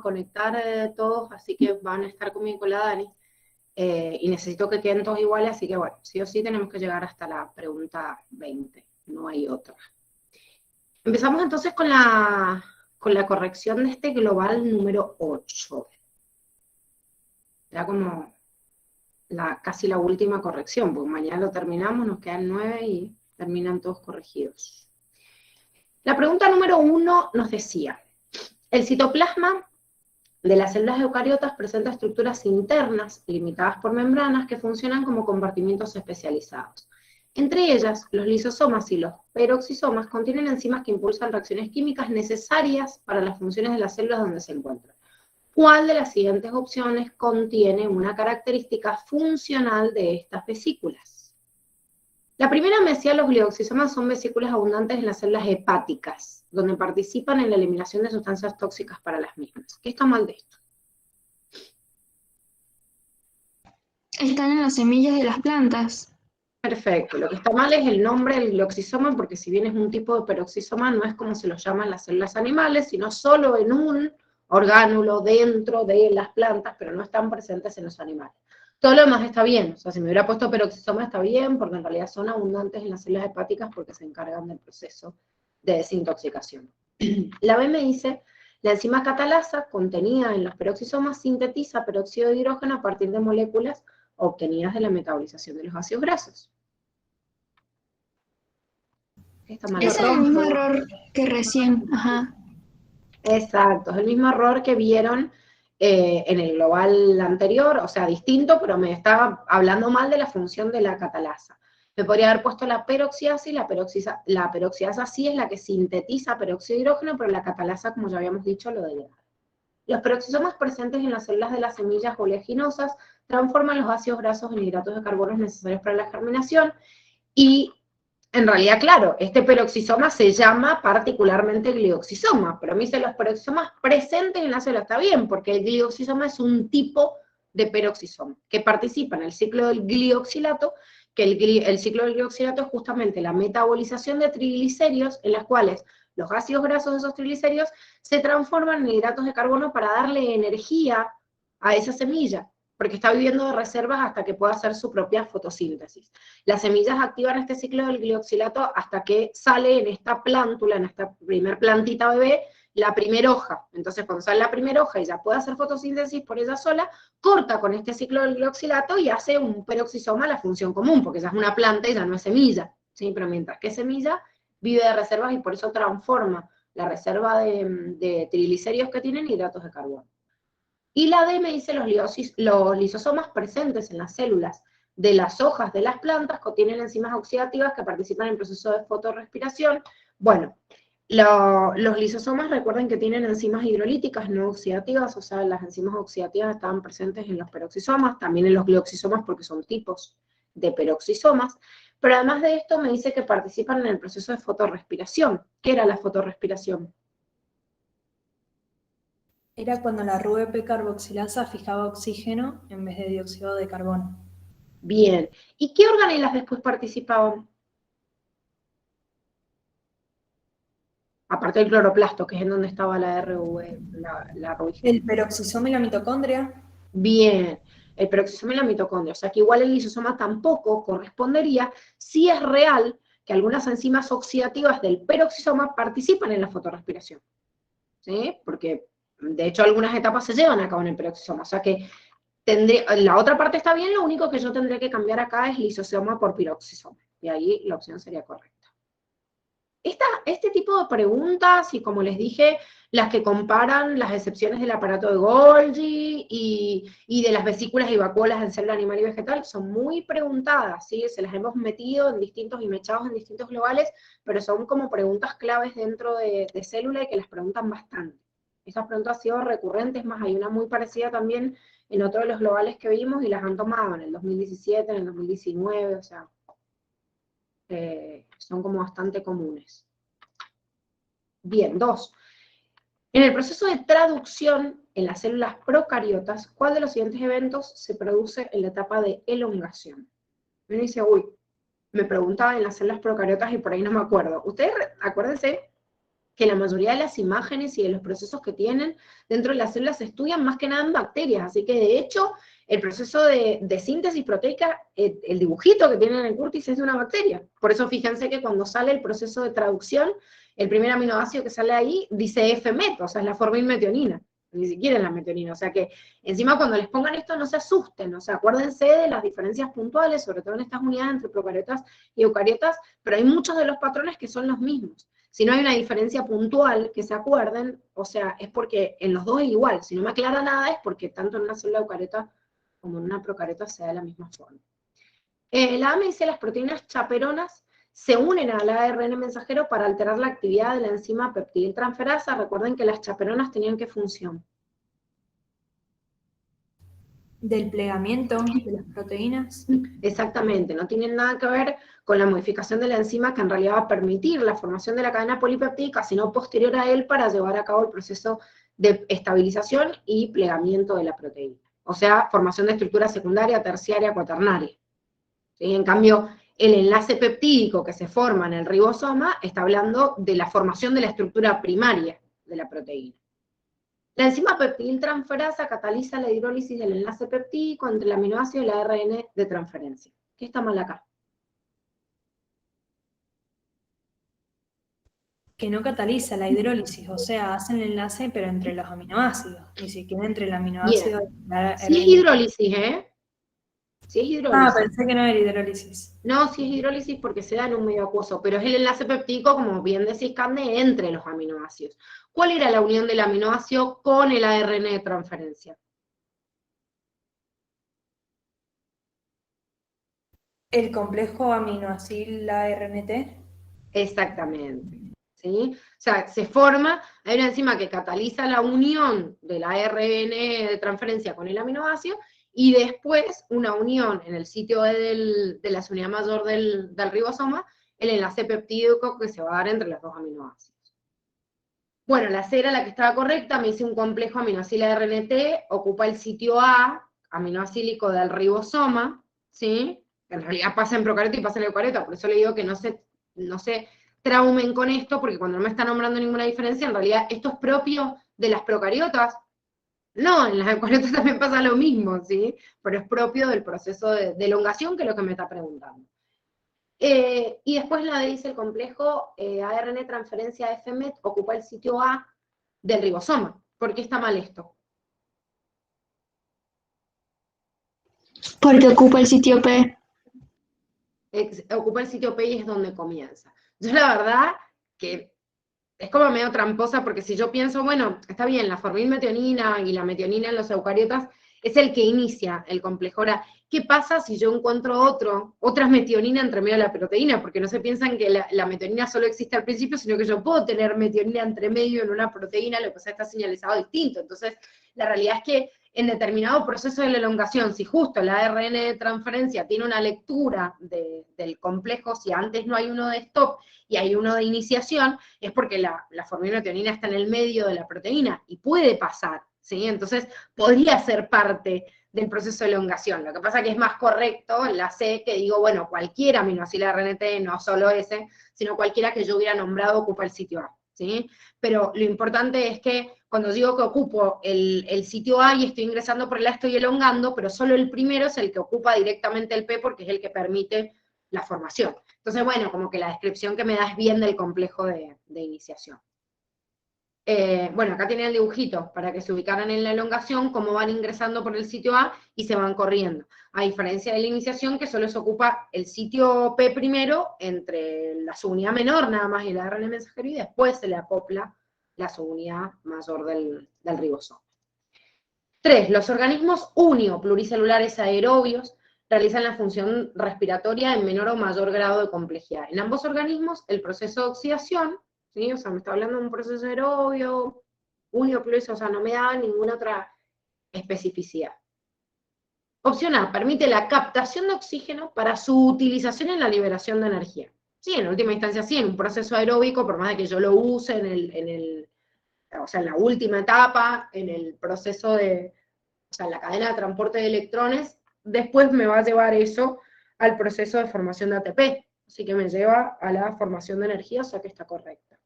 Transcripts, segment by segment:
conectar todos, así que van a estar conmigo con la Dani. Y necesito que queden todos iguales, así que bueno, sí o sí tenemos que llegar hasta la pregunta 20, no hay otra. Empezamos entonces con la corrección de este global número 8. Ya como casi la última corrección, porque mañana lo terminamos, nos quedan 9 y terminan todos corregidos. La pregunta número 1 nos decía, el citoplasma de las células eucariotas presenta estructuras internas limitadas por membranas que funcionan como compartimientos especializados. Entre ellas, los lisosomas y los peroxisomas contienen enzimas que impulsan reacciones químicas necesarias para las funciones de las células donde se encuentran. ¿Cuál de las siguientes opciones contiene una característica funcional de estas vesículas? La primera me decía los glioxisomas son vesículas abundantes en las células hepáticas, donde participan en la eliminación de sustancias tóxicas para las mismas. ¿Qué está mal de esto? Están en las semillas de las plantas. Perfecto, lo que está mal es el nombre del glioxisoma, porque si bien es un tipo de peroxisoma, no es como se lo llaman las células animales, sino solo en un orgánulo dentro de las plantas, pero no están presentes en los animales. Todo lo demás está bien, o sea, si me hubiera puesto peroxisoma está bien, porque en realidad son abundantes en las células hepáticas porque se encargan del proceso de desintoxicación. La B me dice, la enzima catalasa contenida en los peroxisomas sintetiza peróxido de hidrógeno a partir de moléculas obtenidas de la metabolización de los ácidos grasos. Está mal. Es el mismo error que recién, ajá. Exacto, es el mismo error que vieron en el global anterior, o sea, distinto, pero me estaba hablando mal de la función de la catalasa. Me podría haber puesto la peroxiasa, y la peroxiasa sí es la que sintetiza peróxido de hidrógeno, pero la catalasa, como ya habíamos dicho, lo degrada. Los peroxisomas presentes en las células de las semillas oleaginosas transforman los ácidos grasos en hidratos de carbono necesarios para la germinación, y en realidad, claro, este peroxisoma se llama particularmente glioxisoma, pero a mí se los peroxisomas presentes en la célula está bien, porque el glioxisoma es un tipo de peroxisoma que participa en el ciclo del glioxilato, que el ciclo del glioxilato es justamente la metabolización de triglicéridos, en las cuales los ácidos grasos de esos triglicéridos se transforman en hidratos de carbono para darle energía a esa semilla, porque está viviendo de reservas hasta que pueda hacer su propia fotosíntesis. Las semillas activan este ciclo del glioxilato hasta que sale en esta plántula, en esta primer plantita bebé, la primera hoja. Entonces, cuando sale la primera hoja y ya puede hacer fotosíntesis por ella sola, corta con este ciclo del glioxilato y hace un peroxisoma la función común, porque ya es una planta y ya no es semilla, ¿sí? Pero mientras que semilla vive de reservas y por eso transforma la reserva de triglicéridos que tienen en hidratos de carbono. Y la D me dice los lisosomas presentes en las células de las hojas de las plantas contienen enzimas oxidativas que participan en el proceso de fotorrespiración. Bueno, los lisosomas recuerden que tienen enzimas hidrolíticas no oxidativas, o sea, las enzimas oxidativas estaban presentes en los peroxisomas, también en los glioxisomas porque son tipos de peroxisomas, pero además de esto me dice que participan en el proceso de fotorrespiración. ¿Qué era la fotorrespiración? Era cuando la RuBP carboxilasa fijaba oxígeno en vez de dióxido de carbono. Bien. ¿Y qué organelas después participaban? Aparte del cloroplasto, que es en donde estaba la RuBG. El peroxisoma y la mitocondria. Bien. El peroxisoma y la mitocondria. O sea que igual el lisosoma tampoco correspondería. Sí es real que algunas enzimas oxidativas del peroxisoma participan en la fotorrespiración, ¿sí? Porque, de hecho, algunas etapas se llevan a cabo en el peroxisoma. O sea que la otra parte está bien, lo único que yo tendré que cambiar acá es lisosoma por peroxisoma. Y ahí la opción sería correcta. Este tipo de preguntas, y como les dije, las que comparan las excepciones del aparato de Golgi y de las vesículas y vacuolas en célula animal y vegetal, son muy preguntadas, ¿sí? Se las hemos metido en distintos y mechados en distintos globales, pero son como preguntas claves dentro de célula y que las preguntan bastante. Estas preguntas han sido recurrentes, más hay una muy parecida también en otro de los globales que vimos y las han tomado en el 2017, en el 2019, o sea, son como bastante comunes. Bien, 2. En el proceso de traducción en las células procariotas, ¿cuál de los siguientes eventos se produce en la etapa de elongación? Me dice, uy, me preguntaba en las células procariotas y por ahí no me acuerdo. Ustedes, acuérdense que la mayoría de las imágenes y de los procesos que tienen dentro de las células se estudian más que nada en bacterias, así que de hecho el proceso de síntesis proteica, el dibujito que tiene en el Curtis es de una bacteria. Por eso fíjense que cuando sale el proceso de traducción, el primer aminoácido que sale ahí dice F-met, o sea, es la formilmetionina, ni siquiera es la metionina. O sea que encima cuando les pongan esto no se asusten, o sea, acuérdense de las diferencias puntuales, sobre todo en estas unidades entre procariotas y eucariotas, pero hay muchos de los patrones que son los mismos. Si no hay una diferencia puntual que se acuerden, o sea, es porque en los dos es igual. Si no me aclara nada es porque tanto en una célula eucariota como en una procariota se da de la misma forma. La AMA dice las proteínas chaperonas se unen al ARN mensajero para alterar la actividad de la enzima peptidiltransferasa. Recuerden que las chaperonas tenían qué función. Del plegamiento de las proteínas. Exactamente, no tienen nada que ver con la modificación de la enzima que en realidad va a permitir la formación de la cadena polipeptídica, sino posterior a él para llevar a cabo el proceso de estabilización y plegamiento de la proteína. O sea, formación de estructura secundaria, terciaria, cuaternaria. ¿Sí? En cambio, el enlace peptídico que se forma en el ribosoma está hablando de la formación de la estructura primaria de la proteína. La enzima peptidiltransferasa cataliza la hidrólisis del enlace peptídico entre el aminoácido y el ARN de transferencia. ¿Qué está mal acá? Que no cataliza la hidrólisis, o sea, hacen el enlace pero entre los aminoácidos, ni siquiera entre el aminoácido y la Sí es RNA. hidrólisis, ¿eh? Sí es hidrólisis. Pensé que no era hidrólisis. No, sí es hidrólisis porque se da en un medio acuoso, pero es el enlace peptídico, como bien decís, Cande, entre los aminoácidos. ¿Cuál era la unión del aminoácido con el ARN de transferencia? ¿El complejo aminoacil ARNT? Exactamente. ¿Sí? O sea, se forma, hay una enzima que cataliza la unión del ARN de transferencia con el aminoácido, y después una unión en el sitio de la unidad mayor del ribosoma, el enlace peptídico que se va a dar entre los dos aminoácidos. Bueno, la C era la que estaba correcta, me hice un complejo aminoacil ARNT, ocupa el sitio A, aminoacílico del ribosoma, ¿sí? En realidad pasa en procariota y pasa en eucariota, por eso le digo que no se traumen con esto, porque cuando no me está nombrando ninguna diferencia, en realidad esto es propio de las procariotas. No, en las eucariotas también pasa lo mismo, ¿sí? Pero es propio del proceso de elongación, que es lo que me está preguntando. Y después la D dice el complejo ARN transferencia F-met ocupa el sitio A del ribosoma. ¿Por qué está mal esto? Porque ocupa el sitio P. Ocupa el sitio P y es donde comienza. Yo la verdad que es como medio tramposa, porque si yo pienso, bueno, está bien, la formilmetionina y la metionina en los eucariotas es el que inicia el complejo. Ahora, ¿qué pasa si yo encuentro otra metionina entre medio de la proteína? Porque no se piensan que la metionina solo existe al principio, sino que yo puedo tener metionina entre medio en una proteína, lo que pasa es que está señalizado distinto. Entonces, la realidad es que en determinado proceso de la elongación, si justo el ARN de transferencia tiene una lectura del complejo, si antes no hay uno de stop y hay uno de iniciación, es porque la formilmetionina está en el medio de la proteína, y puede pasar, ¿sí? Entonces, podría ser parte del proceso de elongación. Lo que pasa es que es más correcto la C, que digo, bueno, cualquier aminoácido RNT, no solo ese, sino cualquiera que yo hubiera nombrado ocupa el sitio A, ¿sí? Pero lo importante es que cuando digo que ocupo el sitio A y estoy ingresando por el A, estoy elongando, pero solo el primero es el que ocupa directamente el P, porque es el que permite la formación. Entonces, bueno, como que la descripción que me da es bien del complejo de iniciación. Bueno, acá tenía el dibujito para que se ubicaran en la elongación, cómo van ingresando por el sitio A y se van corriendo. A diferencia de la iniciación, que solo se ocupa el sitio P primero, entre la subunidad menor nada más y el ARN mensajero, y después se le acopla la subunidad mayor del ribosoma. 3. Los organismos pluricelulares aerobios realizan la función respiratoria en menor o mayor grado de complejidad. En ambos organismos, el proceso de oxidación, ¿sí? O sea, me está hablando de un proceso aerobio, pluricelular, o sea, no me da ninguna otra especificidad. Opción A, permite la captación de oxígeno para su utilización en la liberación de energía. Sí, en última instancia sí, en un proceso aeróbico, por más de que yo lo use o sea, en la última etapa, en el proceso o sea, la cadena de transporte de electrones, después me va a llevar eso al proceso de formación de ATP, así que me lleva a la formación de energía, o sea que está correcta.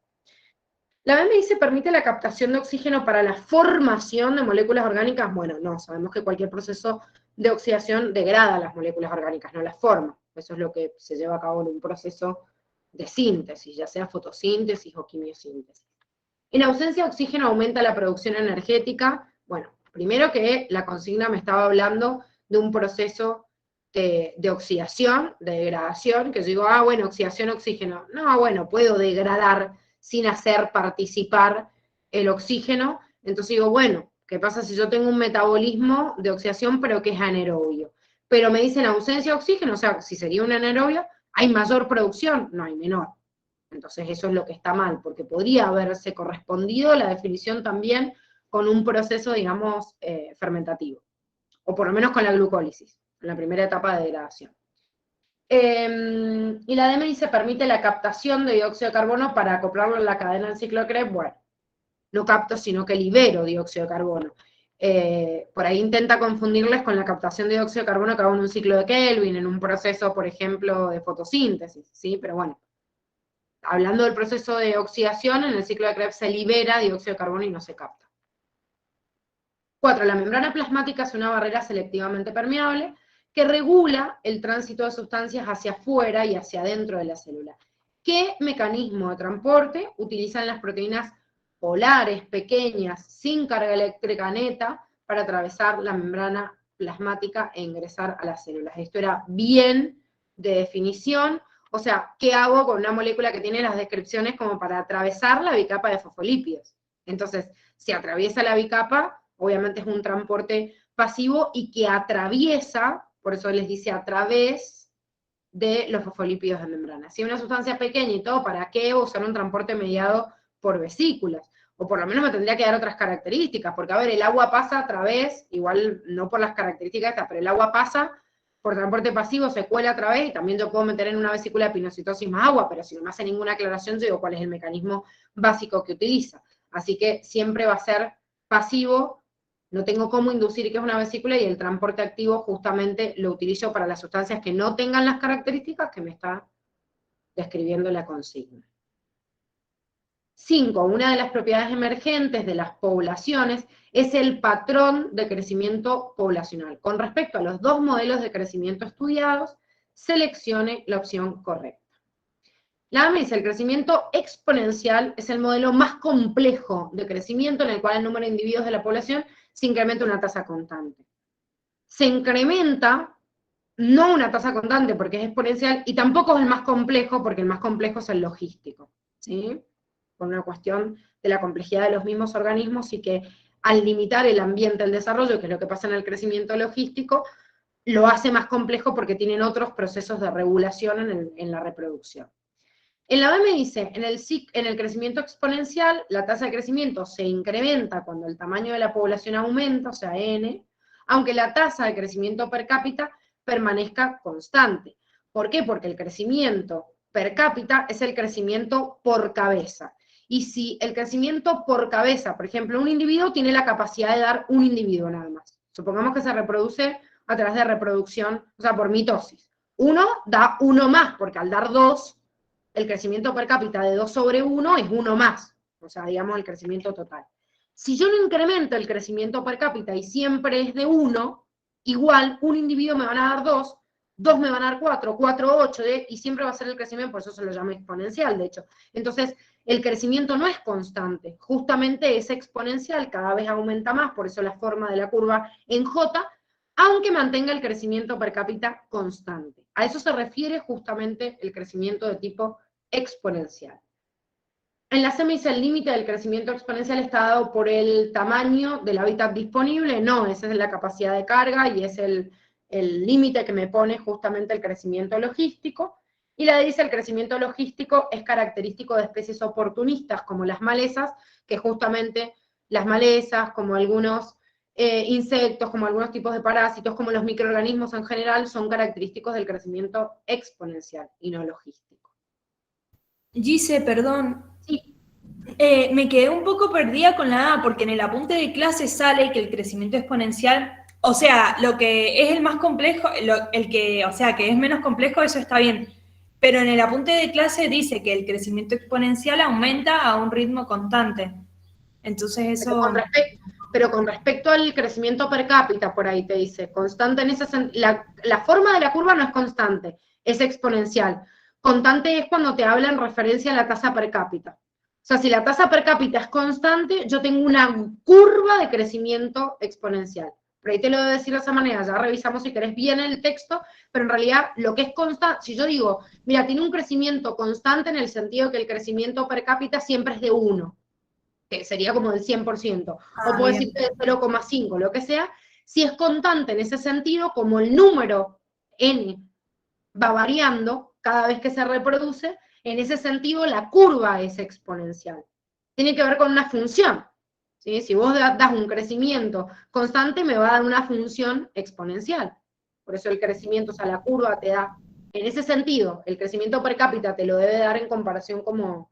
La BMI permite la captación de oxígeno para la formación de moléculas orgánicas. Bueno, no, sabemos que cualquier proceso de oxidación degrada las moléculas orgánicas, no las forma. Eso es lo que se lleva a cabo en un proceso de síntesis, ya sea fotosíntesis o quimiosíntesis. En ausencia de oxígeno aumenta la producción energética. Bueno, primero que la consigna me estaba hablando de un proceso de oxidación, de degradación, que yo digo, bueno, oxidación, oxígeno. No, bueno, puedo degradar sin hacer participar el oxígeno. Entonces digo, bueno, ¿qué pasa si yo tengo un metabolismo de oxidación pero que es anaerobio? Pero me dicen ausencia de oxígeno, o sea, si sería un anaerobio, ¿hay mayor producción? No, hay menor. Entonces eso es lo que está mal, porque podría haberse correspondido la definición también con un proceso, digamos, fermentativo, o por lo menos con la glucólisis, en la primera etapa de degradación. Y la DMI permite la captación de dióxido de carbono para acoplarlo en la cadena del ciclo de Krebs. Bueno, no capto, sino que libero dióxido de carbono. Por ahí intenta confundirles con la captación de dióxido de carbono que hago en un ciclo de Kelvin, en un proceso, por ejemplo, de fotosíntesis, ¿sí? Pero bueno, hablando del proceso de oxidación, en el ciclo de Krebs se libera dióxido de carbono y no se capta. 4. La membrana plasmática es una barrera selectivamente permeable que regula el tránsito de sustancias hacia afuera y hacia adentro de la célula. ¿Qué mecanismo de transporte utilizan las proteínas polares, pequeñas, sin carga eléctrica neta, para atravesar la membrana plasmática e ingresar a las células? Esto era bien de definición. O sea, ¿qué hago con una molécula que tiene las descripciones como para atravesar la bicapa de fosfolípidos? Entonces, si atraviesa la bicapa, obviamente es un transporte pasivo y que atraviesa, por eso les dice a través de los fosfolípidos de membrana. Si es una sustancia pequeña y todo, ¿para qué usar un transporte mediado por vesículas? O por lo menos me tendría que dar otras características, porque a ver, el agua pasa a través, igual no por las características estas, pero el agua pasa por transporte pasivo, se cuela a través, y también yo puedo meter en una vesícula de pinocitosis más agua, pero si no me hace ninguna aclaración, yo digo cuál es el mecanismo básico que utiliza. Así que siempre va a ser pasivo, no tengo cómo inducir que es una vesícula, y el transporte activo justamente lo utilizo para las sustancias que no tengan las características que me está describiendo la consigna. 5. Una de las propiedades emergentes de las poblaciones es el patrón de crecimiento poblacional. Con respecto a los dos modelos de crecimiento estudiados, seleccione la opción correcta. La AME dice, el crecimiento exponencial es el modelo más complejo de crecimiento en el cual el número de individuos de la población se incrementa a una tasa constante. Se incrementa, no una tasa constante porque es exponencial, y tampoco es el más complejo porque el más complejo es el logístico, ¿sí? Por una cuestión de la complejidad de los mismos organismos, y que al limitar el ambiente al desarrollo, que es lo que pasa en el crecimiento logístico, lo hace más complejo porque tienen otros procesos de regulación en la reproducción. En la OMS dice, en el crecimiento exponencial, la tasa de crecimiento se incrementa cuando el tamaño de la población aumenta, o sea, N, aunque la tasa de crecimiento per cápita permanezca constante. ¿Por qué? Porque el crecimiento per cápita es el crecimiento por cabeza. Y si el crecimiento por cabeza, por ejemplo, un individuo tiene la capacidad de dar un individuo nada más. Supongamos que se reproduce a través de reproducción, o sea, por mitosis. Uno da uno más, porque al dar dos, el crecimiento per cápita de 2 sobre 1 es 1 más, o sea, digamos el crecimiento total. Si yo no incremento el crecimiento per cápita y siempre es de 1, igual un individuo me van a dar 2, 2 me van a dar 4, 4, 8, y siempre va a ser el crecimiento, por eso se lo llama exponencial, de hecho. Entonces, el crecimiento no es constante, justamente es exponencial, cada vez aumenta más, por eso la forma de la curva en J, aunque mantenga el crecimiento per cápita constante. A eso se refiere justamente el crecimiento de tipo exponencial. En la SEM dice el límite del crecimiento exponencial está dado por el tamaño del hábitat disponible. No, esa es la capacidad de carga y es el límite que me pone justamente el crecimiento logístico. Y la D dice el crecimiento logístico es característico de especies oportunistas como las malezas, que justamente las malezas, como algunos insectos, como algunos tipos de parásitos, como los microorganismos en general, son característicos del crecimiento exponencial y no logístico. Gise, perdón. Sí. Me quedé un poco perdida con la A, porque en el apunte de clase sale que el crecimiento exponencial, o sea, lo que es el más complejo, o sea, que es menos complejo, eso está bien. Pero en el apunte de clase dice que el crecimiento exponencial aumenta a un ritmo constante. Entonces eso... Pero con respecto al crecimiento per cápita, por ahí te dice, constante en ese sentido, la forma de la curva no es constante, es exponencial. Constante es cuando te habla en referencia a la tasa per cápita. O sea, si la tasa per cápita es constante, yo tengo una curva de crecimiento exponencial. Por ahí te lo debo decir de esa manera, ya revisamos si querés bien el texto, pero en realidad lo que es constante, si yo digo, mira, tiene un crecimiento constante en el sentido que el crecimiento per cápita siempre es de 1, que sería como del 100%, o puedo decir de 0,5, lo que sea, si es constante en ese sentido, como el número n va variando cada vez que se reproduce, en ese sentido la curva es exponencial. Tiene que ver con una función. ¿Sí? Si vos das un crecimiento constante, me va a dar una función exponencial. Por eso el crecimiento, o sea, la curva te da, en ese sentido, el crecimiento per cápita te lo debe dar en comparación como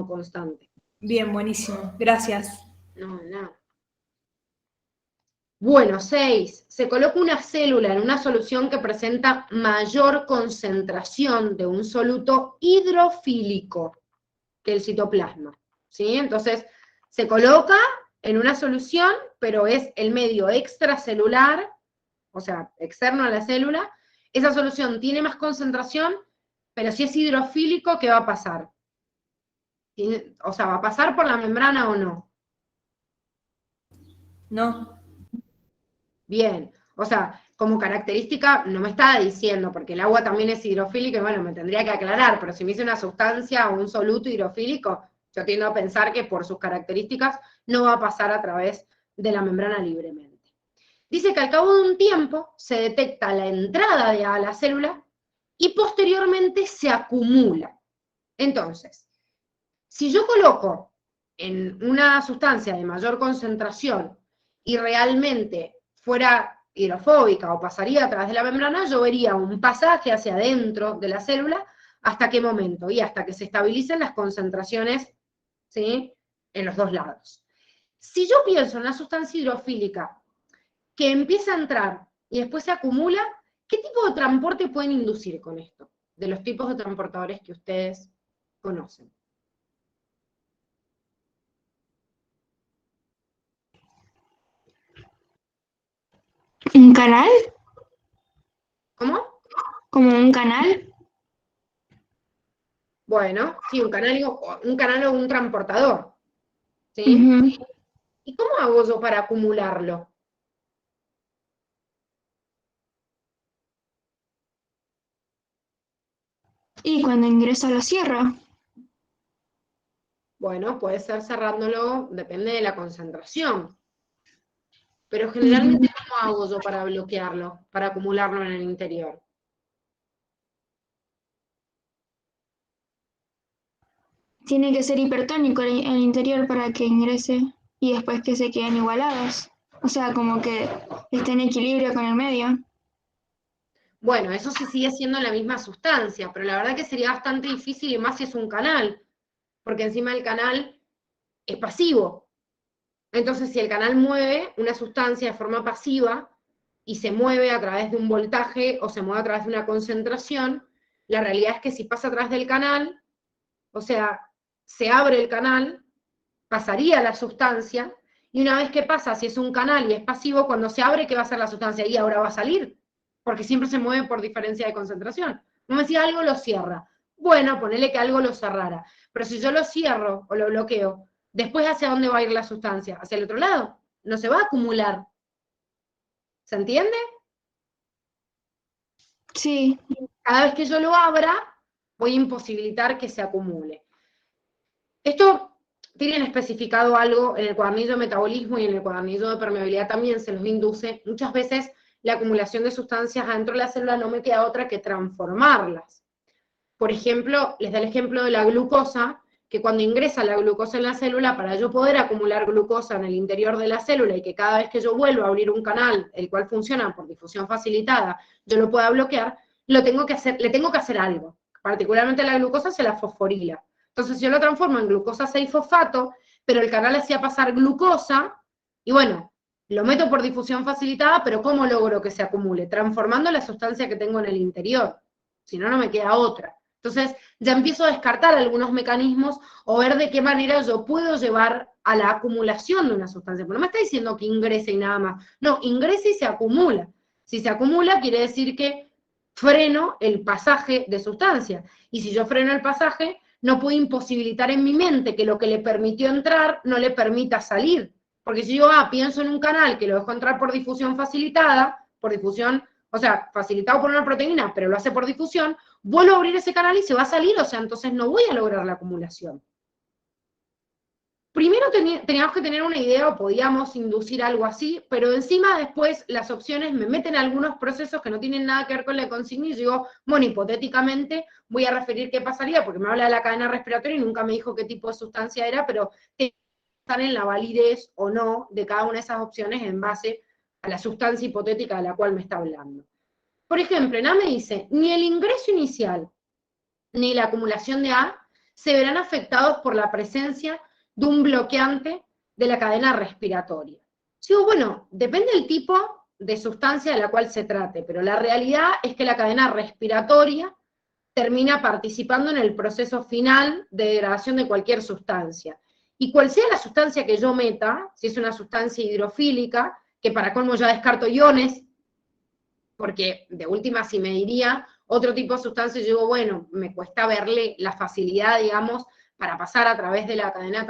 constante. Bien, buenísimo. Gracias. No. Bueno, 6. Se coloca una célula en una solución que presenta mayor concentración de un soluto hidrofílico que el citoplasma. ¿Sí? Entonces, se coloca en una solución, pero es el medio extracelular, o sea, externo a la célula. Esa solución tiene más concentración, pero si es hidrofílico, ¿qué va a pasar? O sea, ¿va a pasar por la membrana o no? No. Bien, o sea, como característica no me está diciendo, porque el agua también es hidrofílica, y bueno, me tendría que aclarar, pero si me dice una sustancia o un soluto hidrofílico, yo tiendo a pensar que por sus características no va a pasar a través de la membrana libremente. Dice que al cabo de un tiempo se detecta la entrada a la célula y posteriormente se acumula. Entonces, si yo coloco en una sustancia de mayor concentración y realmente fuera hidrofóbica o pasaría a través de la membrana, yo vería un pasaje hacia adentro de la célula. ¿Hasta qué momento? Y hasta que se estabilicen las concentraciones, ¿sí?, en los dos lados. Si yo pienso en una sustancia hidrofílica que empieza a entrar y después se acumula, ¿qué tipo de transporte pueden inducir con esto? De los tipos de transportadores que ustedes conocen. ¿Un canal? ¿Cómo? ¿Como un canal? Bueno, sí, un canal o un transportador. ¿Sí? Ujú. ¿Y cómo hago yo para acumularlo? Y cuando ingreso lo cierro. Bueno, puede ser cerrándolo, depende de la concentración. Pero Ujú. generalmente, ¿cómo hago yo para bloquearlo, para acumularlo en el interior? Tiene que ser hipertónico el interior para que ingrese y después que se queden igualados. O sea, como que esté en equilibrio con el medio. Bueno, eso sí sigue siendo la misma sustancia, pero la verdad que sería bastante difícil, y más si es un canal, porque encima el canal es pasivo. Entonces, si el canal mueve una sustancia de forma pasiva y se mueve a través de un voltaje o se mueve a través de una concentración, la realidad es que si pasa a través del canal, o sea, se abre el canal, pasaría la sustancia, y una vez que pasa, si es un canal y es pasivo, cuando se abre, ¿qué va a hacer la sustancia? Y ahora va a salir, porque siempre se mueve por diferencia de concentración. No me decía, algo lo cierra. Bueno, ponele que algo lo cerrara. Pero si yo lo cierro o lo bloqueo, después ¿hacia dónde va a ir la sustancia? ¿Hacia el otro lado? No se va a acumular. ¿Se entiende? Sí. Cada vez que yo lo abra, voy a imposibilitar que se acumule. Esto tienen especificado algo en el cuadernillo de metabolismo y en el cuadernillo de permeabilidad también se los induce. Muchas veces la acumulación de sustancias adentro de la célula no me queda otra que transformarlas. Por ejemplo, les da el ejemplo de la glucosa, que cuando ingresa la glucosa en la célula, para yo poder acumular glucosa en el interior de la célula y que cada vez que yo vuelva a abrir un canal, el cual funciona por difusión facilitada, yo lo pueda bloquear, le tengo que hacer algo. Particularmente la glucosa se la fosforila. Entonces yo lo transformo en glucosa 6-fosfato, pero el canal hacía pasar glucosa, y bueno, lo meto por difusión facilitada, pero ¿cómo logro que se acumule? Transformando la sustancia que tengo en el interior. Si no, no me queda otra. Entonces, ya empiezo a descartar algunos mecanismos o ver de qué manera yo puedo llevar a la acumulación de una sustancia. Pero no me está diciendo que ingrese y nada más. No, ingresa y se acumula. Si se acumula, quiere decir que freno el pasaje de sustancia. Y si yo freno el pasaje, no puedo imposibilitar en mi mente que lo que le permitió entrar no le permita salir. Porque si yo pienso en un canal que lo dejo entrar por difusión facilitada, por difusión, o sea, facilitado por una proteína, pero lo hace por difusión, vuelvo a abrir ese canal y se va a salir, o sea, entonces no voy a lograr la acumulación. Primero teníamos que tener una idea o podíamos inducir algo así, pero encima después las opciones me meten algunos procesos que no tienen nada que ver con la consigna y yo digo, bueno, hipotéticamente voy a referir qué pasaría, porque me habla de la cadena respiratoria y nunca me dijo qué tipo de sustancia era, pero están en la validez o no de cada una de esas opciones en base a la sustancia hipotética de la cual me está hablando. Por ejemplo, en A me dice, ni el ingreso inicial ni la acumulación de A se verán afectados por la presencia de un bloqueante de la cadena respiratoria. Digo, bueno, depende del tipo de sustancia de la cual se trate, pero la realidad es que la cadena respiratoria termina participando en el proceso final de degradación de cualquier sustancia. Y cual sea la sustancia que yo meta, si es una sustancia hidrofílica, que para colmo ya descarto iones, porque de última si me diría otro tipo de sustancia, yo digo, bueno, me cuesta verle la facilidad, digamos, para pasar a través de la cadena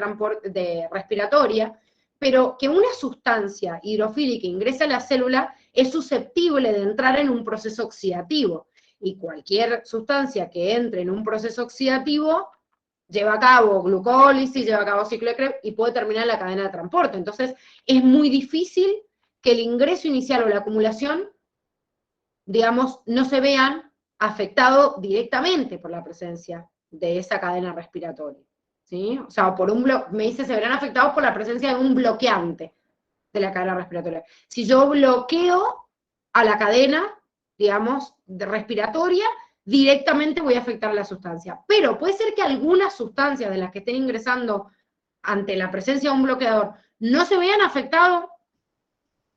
respiratoria, pero que una sustancia hidrofílica ingrese a la célula es susceptible de entrar en un proceso oxidativo, y cualquier sustancia que entre en un proceso oxidativo lleva a cabo glucólisis, lleva a cabo ciclo de Krebs y puede terminar en la cadena de transporte. Entonces, es muy difícil que el ingreso inicial o la acumulación, digamos, no se vean afectados directamente por la presencia de esa cadena respiratoria. ¿Sí? O sea, me dice, se verán afectados por la presencia de un bloqueante de la cadena respiratoria. Si yo bloqueo a la cadena, digamos, respiratoria, directamente voy a afectar la sustancia. Pero puede ser que algunas sustancias de las que estén ingresando ante la presencia de un bloqueador no se vean afectados.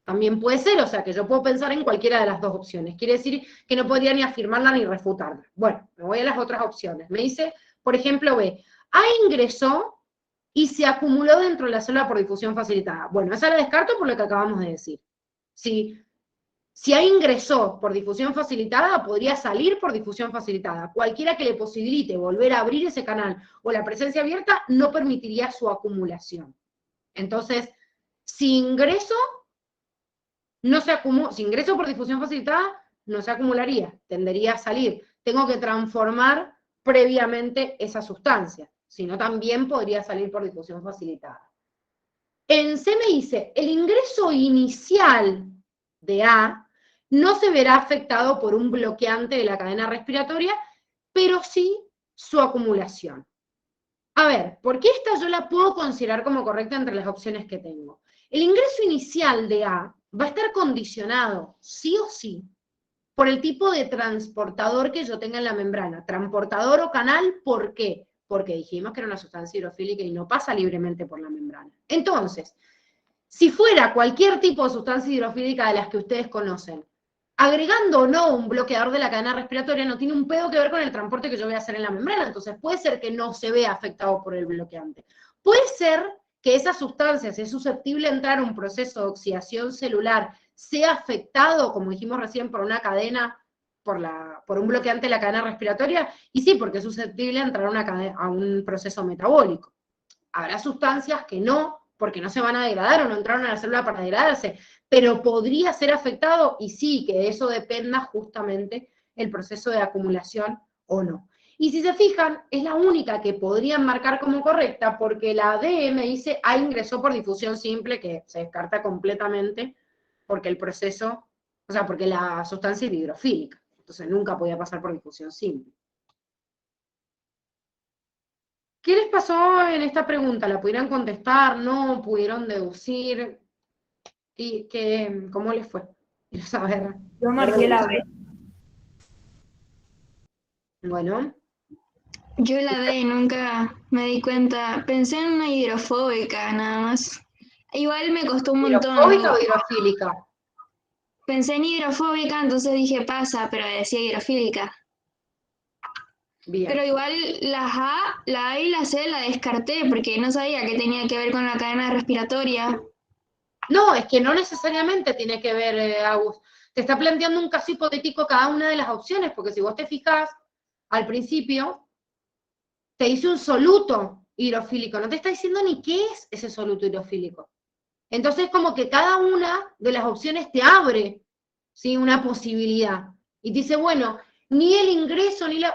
También puede ser, o sea, que yo puedo pensar en cualquiera de las dos opciones. Quiere decir que no podría ni afirmarla ni refutarla. Bueno, me voy a las otras opciones. Me dice, por ejemplo, B, A ingresó y se acumuló dentro de la célula por difusión facilitada. Bueno, esa la descarto por lo que acabamos de decir. Si A ingresó por difusión facilitada, podría salir por difusión facilitada. Cualquiera que le posibilite volver a abrir ese canal o la presencia abierta no permitiría su acumulación. Entonces, si ingreso si ingreso por difusión facilitada, no se acumularía, tendería a salir. Tengo que transformar previamente esa sustancia, si no también podría salir por difusión facilitada. En C me dice, el ingreso inicial de A no se verá afectado por un bloqueante de la cadena respiratoria, pero sí su acumulación. A ver, ¿por qué esta yo la puedo considerar como correcta entre las opciones que tengo? El ingreso inicial de A va a estar condicionado, sí o sí, por el tipo de transportador que yo tenga en la membrana. Transportador o canal, ¿por qué? Porque dijimos que era una sustancia hidrofílica y no pasa libremente por la membrana. Entonces, si fuera cualquier tipo de sustancia hidrofílica de las que ustedes conocen, agregando o no un bloqueador de la cadena respiratoria no tiene un pedo que ver con el transporte que yo voy a hacer en la membrana, entonces puede ser que no se vea afectado por el bloqueante. Puede ser que esa sustancia, si es susceptible de entrar a un proceso de oxidación celular, sea afectado, como dijimos recién, por una cadena, por un bloqueante de la cadena respiratoria, y sí, porque es susceptible de entrar a un proceso metabólico. Habrá sustancias que no, porque no se van a degradar o no entraron a la célula para degradarse, pero podría ser afectado, y sí, que de eso dependa justamente el proceso de acumulación o no. Y si se fijan, es la única que podrían marcar como correcta, porque la D me dice A ingresó por difusión simple, que se descarta completamente, porque el proceso, o sea, porque la sustancia es hidrofílica, entonces nunca podía pasar por difusión simple. ¿Qué les pasó en esta pregunta? ¿La pudieron contestar? ¿No? ¿Pudieron deducir? ¿Y cómo les fue? Quiero saber. Yo marqué la B. Bueno. Yo la D nunca me di cuenta. Pensé en una hidrofóbica nada más. Igual me costó un montón. ¿Hidrofóbica o hidrofílica? Pensé en hidrofóbica, entonces dije pasa, pero decía hidrofílica. Bien. Pero igual la A y la C la descarté porque no sabía que tenía que ver con la cadena respiratoria. No, es que no necesariamente tiene que ver, Agus. Te está planteando un caso hipotético cada una de las opciones, porque si vos te fijas, al principio te dice un soluto hidrofílico, no te está diciendo ni qué es ese soluto hidrofílico. Entonces, como que cada una de las opciones te abre, ¿sí?, una posibilidad. Y te dice, bueno, ni el ingreso, ni la...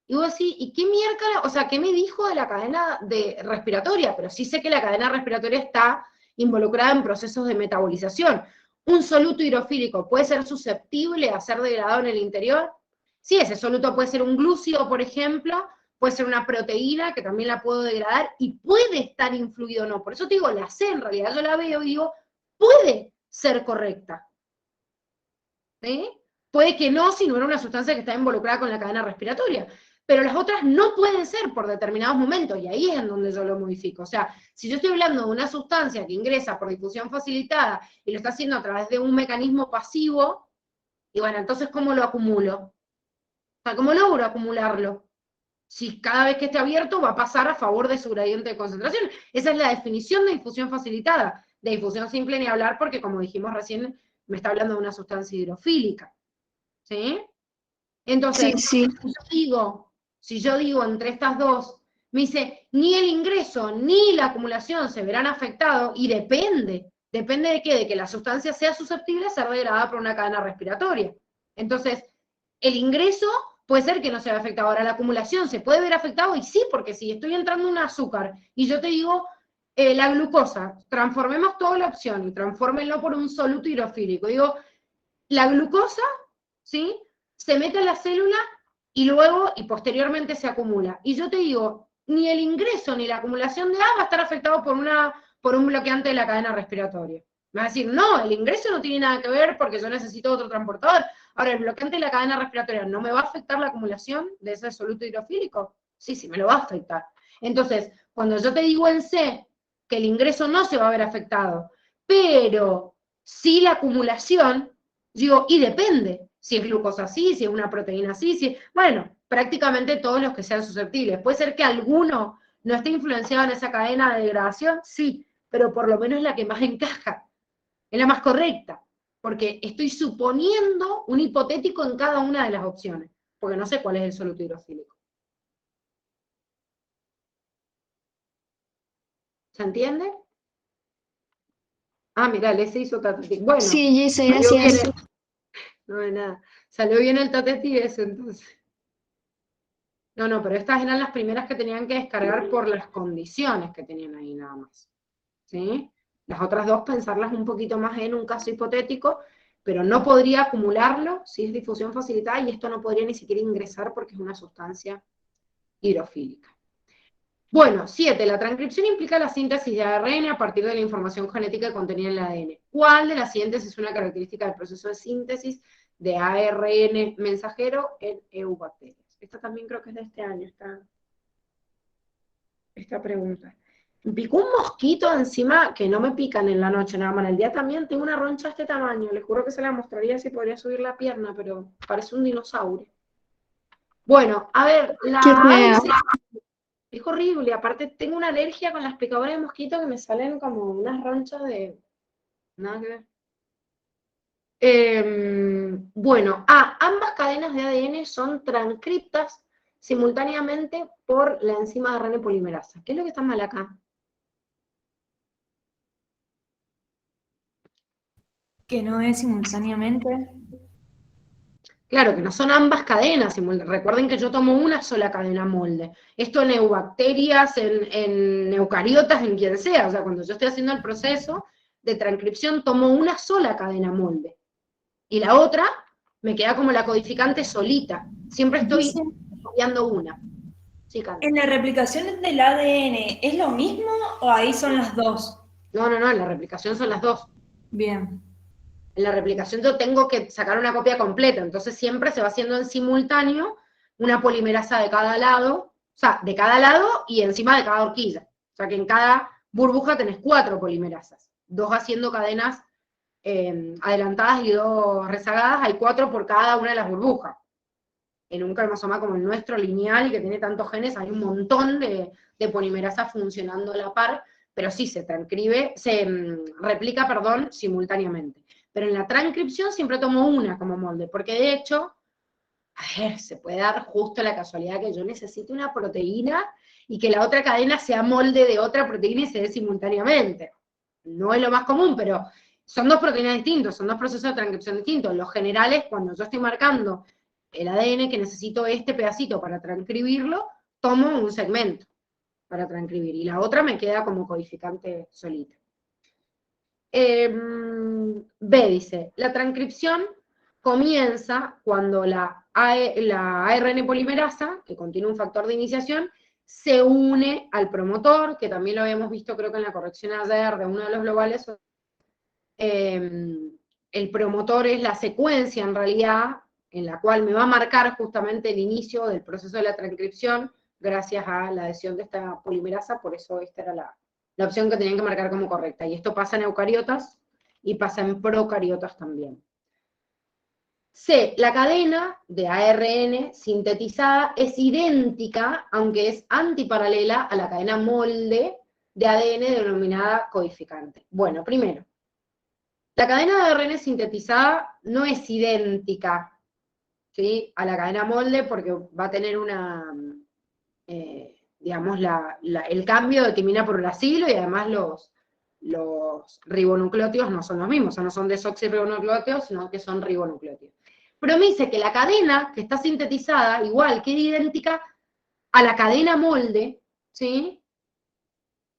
Y vos decís, ¿y qué mierda? O sea, ¿qué me dijo de la cadena respiratoria? Pero sí sé que la cadena respiratoria está involucrada en procesos de metabolización. ¿Un soluto hidrofílico puede ser susceptible a ser degradado en el interior? Sí, ese soluto puede ser un glúcido, por ejemplo, puede ser una proteína que también la puedo degradar y puede estar influido o no. Por eso te digo, la C en realidad yo la veo y digo, puede ser correcta. ¿Sí? Puede que no, si no era una sustancia que está involucrada con la cadena respiratoria. Pero las otras no pueden ser por determinados momentos, y ahí es en donde yo lo modifico. O sea, si yo estoy hablando de una sustancia que ingresa por difusión facilitada y lo está haciendo a través de un mecanismo pasivo, y bueno, entonces, ¿cómo lo acumulo? O sea, ¿cómo logro acumularlo? Si cada vez que esté abierto va a pasar a favor de su gradiente de concentración. Esa es la definición de difusión facilitada. De difusión simple ni hablar porque, como dijimos recién, me está hablando de una sustancia hidrofílica. ¿Sí? Entonces, Sí. si yo digo entre estas dos, me dice, ni el ingreso ni la acumulación se verán afectados, y depende de qué, de que la sustancia sea susceptible a ser degradada por una cadena respiratoria. Entonces, el ingreso puede ser que no se vea afectado. Ahora, la acumulación se puede ver afectado, y sí, porque si estoy entrando un azúcar y yo te digo, la glucosa, transformemos toda la opción y transfórmenlo por un soluto hidrofílico. Digo, la glucosa, ¿sí?, se mete a la célula y luego y posteriormente se acumula. Y yo te digo, ni el ingreso ni la acumulación de A va a estar afectado por un bloqueante de la cadena respiratoria. Me va a decir, no, el ingreso no tiene nada que ver porque yo necesito otro transportador. Ahora, el bloqueante de la cadena respiratoria, ¿no me va a afectar la acumulación de ese soluto hidrofílico? Sí, sí, me lo va a afectar. Entonces, cuando yo te digo en C que el ingreso no se va a ver afectado, pero sí la acumulación, digo, y depende. Si es glucosa sí, si es una proteína sí, si... Bueno, prácticamente todos los que sean susceptibles. Puede ser que alguno no esté influenciado en esa cadena de degradación, sí, pero por lo menos es la que más encaja, es la más correcta, porque estoy suponiendo un hipotético en cada una de las opciones, porque no sé cuál es el soluto hidrofílico. ¿Se entiende? Ah, mira, le se hizo tatetic. Bueno, Sí, Gise, salió bien gracias. no de nada. Salió bien el tatetic ese, entonces. No, pero estas eran las primeras que tenían que descargar por las condiciones que tenían ahí nada más. ¿Sí? Las otras dos pensarlas un poquito más en un caso hipotético, pero no podría acumularlo si es difusión facilitada, y esto no podría ni siquiera ingresar porque es una sustancia hidrofílica. Bueno, 7. La transcripción implica la síntesis de ARN a partir de la información genética contenida en el ADN. ¿Cuál de las siguientes es una característica del proceso de síntesis de ARN mensajero en eubacterias? Esta también creo que es de este año, esta pregunta. Me picó un mosquito encima, que no me pican en la noche, nada más. En el día también tengo una roncha de este tamaño. Les juro que se la mostraría si podría subir la pierna, pero parece un dinosaurio. Bueno, a ver, la Qué A feo. dice, es horrible. Aparte tengo una alergia con las picaduras de mosquito que me salen como unas ronchas de... Nada que ver. Bueno, ambas cadenas de ADN son transcriptas simultáneamente por la enzima de ARN polimerasa. ¿Qué es lo que está mal acá? Que no es simultáneamente. Claro, que no son ambas cadenas. Recuerden que yo tomo una sola cadena molde. Esto en eubacterias, en eucariotas, en quien sea. O sea, cuando yo estoy haciendo el proceso de transcripción, tomo una sola cadena molde. Y la otra me queda como la codificante solita. Siempre estoy Dice, copiando una. Sí, Cande. ¿en la replicación del ADN es lo mismo o ahí son las dos? No, en la replicación son las dos. Bien. En la replicación yo tengo que sacar una copia completa, entonces siempre se va haciendo en simultáneo una polimerasa de cada lado, o sea, de cada lado y encima de cada horquilla. O sea que en cada burbuja tenés 4 polimerasas, 2 haciendo cadenas adelantadas y 2 rezagadas, hay 4 por cada una de las burbujas. en un cromosoma como el nuestro, lineal, y que tiene tantos genes, hay un montón de polimerasas funcionando a la par, pero sí se replica, simultáneamente. Pero en la transcripción siempre tomo una como molde, porque de hecho, a ver, se puede dar justo la casualidad que yo necesite una proteína y que la otra cadena sea molde de otra proteína y se dé simultáneamente. No es lo más común, pero son dos proteínas distintas, son dos procesos de transcripción distintos. Los generales, cuando yo estoy marcando el ADN que necesito este pedacito para transcribirlo, tomo un segmento para transcribir, y la otra me queda como codificante solita. B dice, la transcripción comienza cuando la ARN polimerasa, que contiene un factor de iniciación, se une al promotor, que también lo habíamos visto creo que en la corrección ayer de uno de los globales. El promotor es la secuencia en realidad en la cual me va a marcar justamente el inicio del proceso de la transcripción gracias a la adhesión de esta polimerasa, por eso esta era la opción que tenían que marcar como correcta. Y esto pasa en eucariotas y pasa en procariotas también. C, la cadena de ARN sintetizada es idéntica, aunque es antiparalela a la cadena molde de ADN denominada codificante. Bueno, primero, la cadena de ARN sintetizada no es idéntica, ¿sí?, a la cadena molde, porque va a tener una, digamos, el cambio de timina por uracilo, y además los ribonucleótidos no son los mismos, o sea, no son desoxirribonucleótidos, sino que son ribonucleótidos. Pero me dice que la cadena que está sintetizada, igual, queda idéntica a la cadena molde, ¿sí?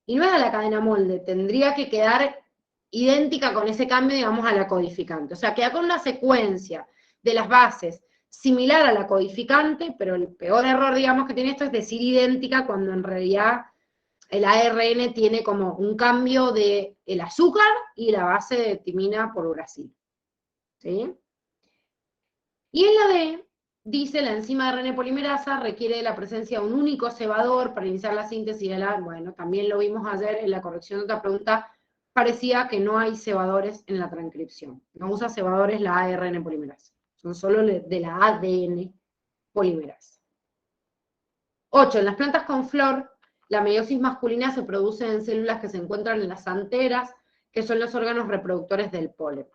Y no es a la cadena molde, tendría que quedar idéntica con ese cambio, digamos, a la codificante. O sea, queda con una secuencia de las bases similar a la codificante, pero el peor error, digamos, que tiene esto es decir idéntica, cuando en realidad el ARN tiene como un cambio de el azúcar y la base de timina por uracilo, ¿sí? Y en la D, dice, la enzima de ARN polimerasa requiere de la presencia de un único cebador para iniciar la síntesis de la... Bueno, también lo vimos ayer en la corrección de otra pregunta, parecía que no hay cebadores en la transcripción. No usa cebadores la ARN polimerasa. Son solo de la ADN polimerasa. 8. En las plantas con flor, la meiosis masculina se produce en células que se encuentran en las anteras, que son los órganos reproductores del polen,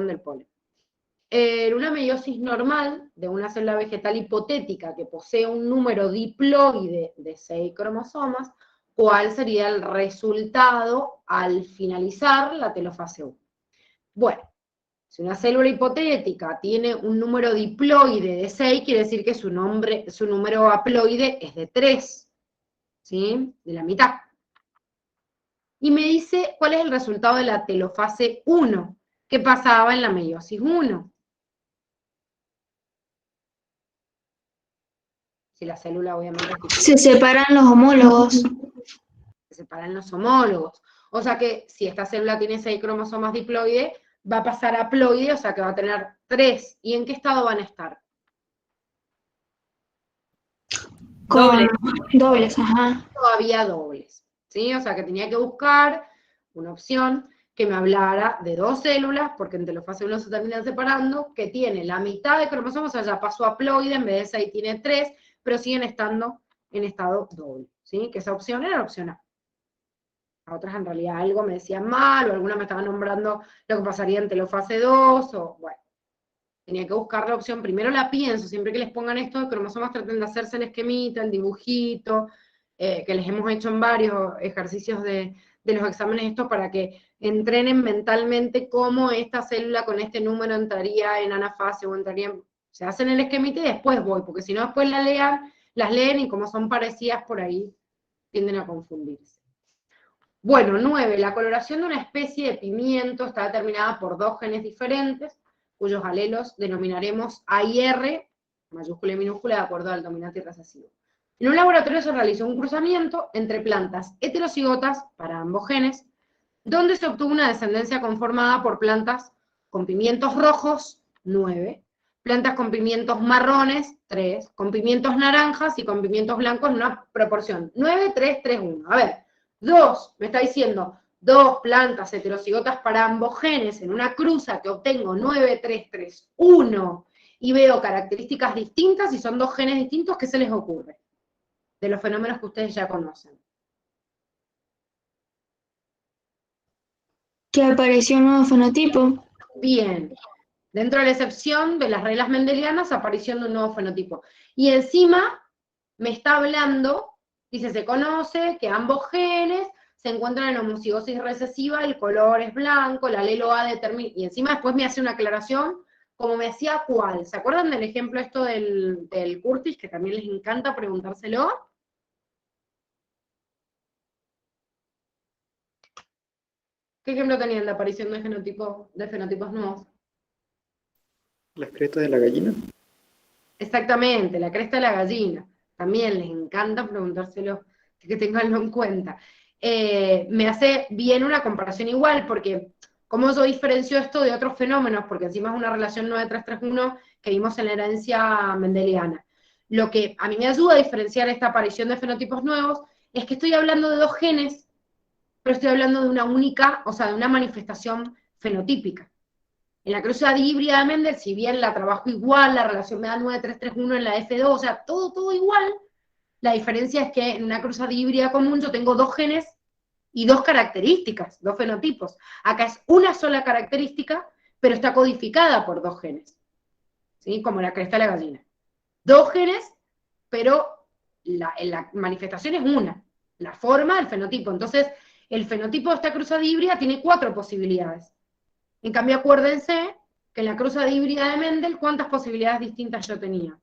del polen. En una meiosis normal de una célula vegetal hipotética que posee un número diploide de 6 cromosomas, ¿cuál sería el resultado al finalizar la telofase 1? Bueno, si una célula hipotética tiene un número diploide de 6, quiere decir que su número haploide es de 3, ¿sí? De la mitad. Y me dice cuál es el resultado de la telofase 1, que pasaba en la meiosis 1. Si la célula obviamente... Se separan los homólogos. Se separan los homólogos. O sea que si esta célula tiene 6 cromosomas diploide, va a pasar a haploide, o sea que va a tener 3. ¿Y en qué estado van a estar? Dobles, ajá. Todavía dobles, ¿sí? O sea que tenía que buscar una opción que me hablara de 2 células, porque en telofase 1 se terminan separando, que tiene la mitad de cromosomas, o sea, ya pasó a haploide, en vez de 6 tiene 3, pero siguen estando en estado doble, ¿sí? Que esa opción era la opción A. A otras en realidad algo me decían mal, o alguna me estaba nombrando lo que pasaría en telofase 2, o bueno. Tenía que buscar la opción, primero la pienso, siempre que les pongan esto de cromosomas traten de hacerse el esquemita, el dibujito, que les hemos hecho en varios ejercicios de los exámenes estos para que entrenen mentalmente cómo esta célula con este número entraría en anafase o entraría en... Se hacen el esquemita y después voy, porque si no después las leen y como son parecidas por ahí, tienden a confundirse. Bueno, 9. La coloración de una especie de pimiento está determinada por 2 genes diferentes, cuyos alelos denominaremos A y R, mayúscula y minúscula, de acuerdo al dominante y recesivo. En un laboratorio se realizó un cruzamiento entre plantas heterocigotas para ambos genes, donde se obtuvo una descendencia conformada por plantas con pimientos rojos, 9, plantas con pimientos marrones, 3, con pimientos naranjas y con pimientos blancos en una proporción 9, 3, 3, 1. A ver, 2, me está diciendo, 2 plantas heterocigotas para ambos genes en una cruza que obtengo 9, 3, 3, 1, y veo características distintas y son dos genes distintos, ¿qué se les ocurre? De los fenómenos que ustedes ya conocen. Que apareció un nuevo fenotipo. Bien. Dentro de la excepción de las reglas mendelianas, aparición de un nuevo fenotipo. Y encima me está hablando, dice, se conoce que ambos genes se encuentran en homocigosis recesiva, el color es blanco, el alelo A determina, y encima después me hace una aclaración, como me decía cuál. ¿Se acuerdan del ejemplo esto del Curtis, que también les encanta preguntárselo? ¿Qué ejemplo tenían de aparición de fenotipos nuevos? Las crestas de la gallina. Exactamente, la cresta de la gallina. También les encanta preguntárselo, que tenganlo en cuenta. Me hace bien una comparación igual, porque ¿cómo yo diferencio esto de otros fenómenos? Porque encima es una relación 9331 que vimos en la herencia mendeliana. Lo que a mí me ayuda a diferenciar esta aparición de fenotipos nuevos es que estoy hablando de dos genes, pero estoy hablando de una única, o sea, de una manifestación fenotípica. En la cruzada híbrida de Mendel, si bien la trabajo igual, la relación me da 9331 en la F2, o sea, todo igual, la diferencia es que en una cruzada híbrida común yo tengo dos genes y dos características, dos fenotipos. Acá es una sola característica, pero está codificada por dos genes, ¿sí? Como la cresta de la gallina. Dos genes, pero la manifestación es una, la forma del fenotipo. Entonces, el fenotipo de esta cruzada híbrida tiene 4 posibilidades. En cambio, acuérdense que en la cruzada híbrida de Mendel, ¿cuántas posibilidades distintas yo tenía?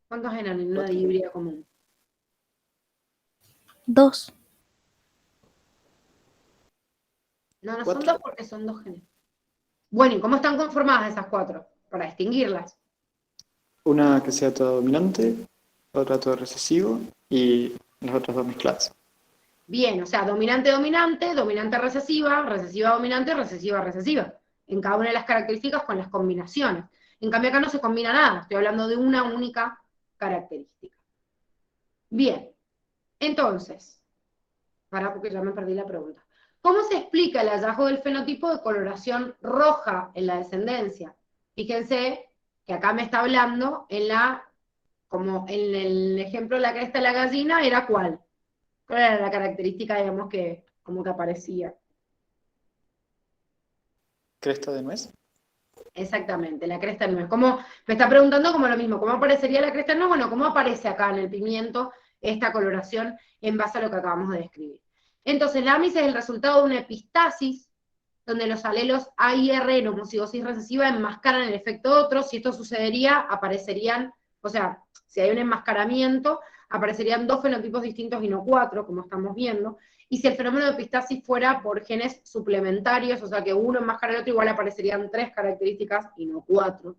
¿Cuántos eran en una 4. híbrida común? 2. No, no 4. son 2 porque son 2 genes. Bueno, ¿y cómo están conformadas esas 4? Para distinguirlas. Una que sea toda dominante, otra todo recesivo y las otras dos mezcladas. Bien, o sea, dominante-dominante, dominante-recesiva, recesiva-dominante, recesiva-recesiva. En cada una de las características con las combinaciones. En cambio acá no se combina nada, estoy hablando de una única característica. Bien, entonces, pará porque ya me perdí la pregunta. ¿Cómo se explica el hallazgo del fenotipo de coloración roja en la descendencia? Fíjense que acá me está hablando como en el ejemplo de la cresta de la gallina, ¿era cuál? ¿Cuál era la característica, digamos, que como que aparecía? Cresta de nuez. Exactamente, la cresta de nuez. ¿Cómo, me está preguntando como lo mismo, ¿cómo aparecería la cresta de nuez? Bueno, ¿cómo aparece acá en el pimiento esta coloración en base a lo que acabamos de describir? Entonces, la AMIS es el resultado de una epistasis, donde los alelos A y R en homocigosis recesiva enmascaran el efecto otro. Si esto sucedería, aparecerían, o sea, si hay un enmascaramiento, aparecerían 2 fenotipos distintos y no 4, como estamos viendo. Y si el fenómeno de epistasis fuera por genes suplementarios, o sea que uno enmascara al otro, igual aparecerían 3 características y no 4.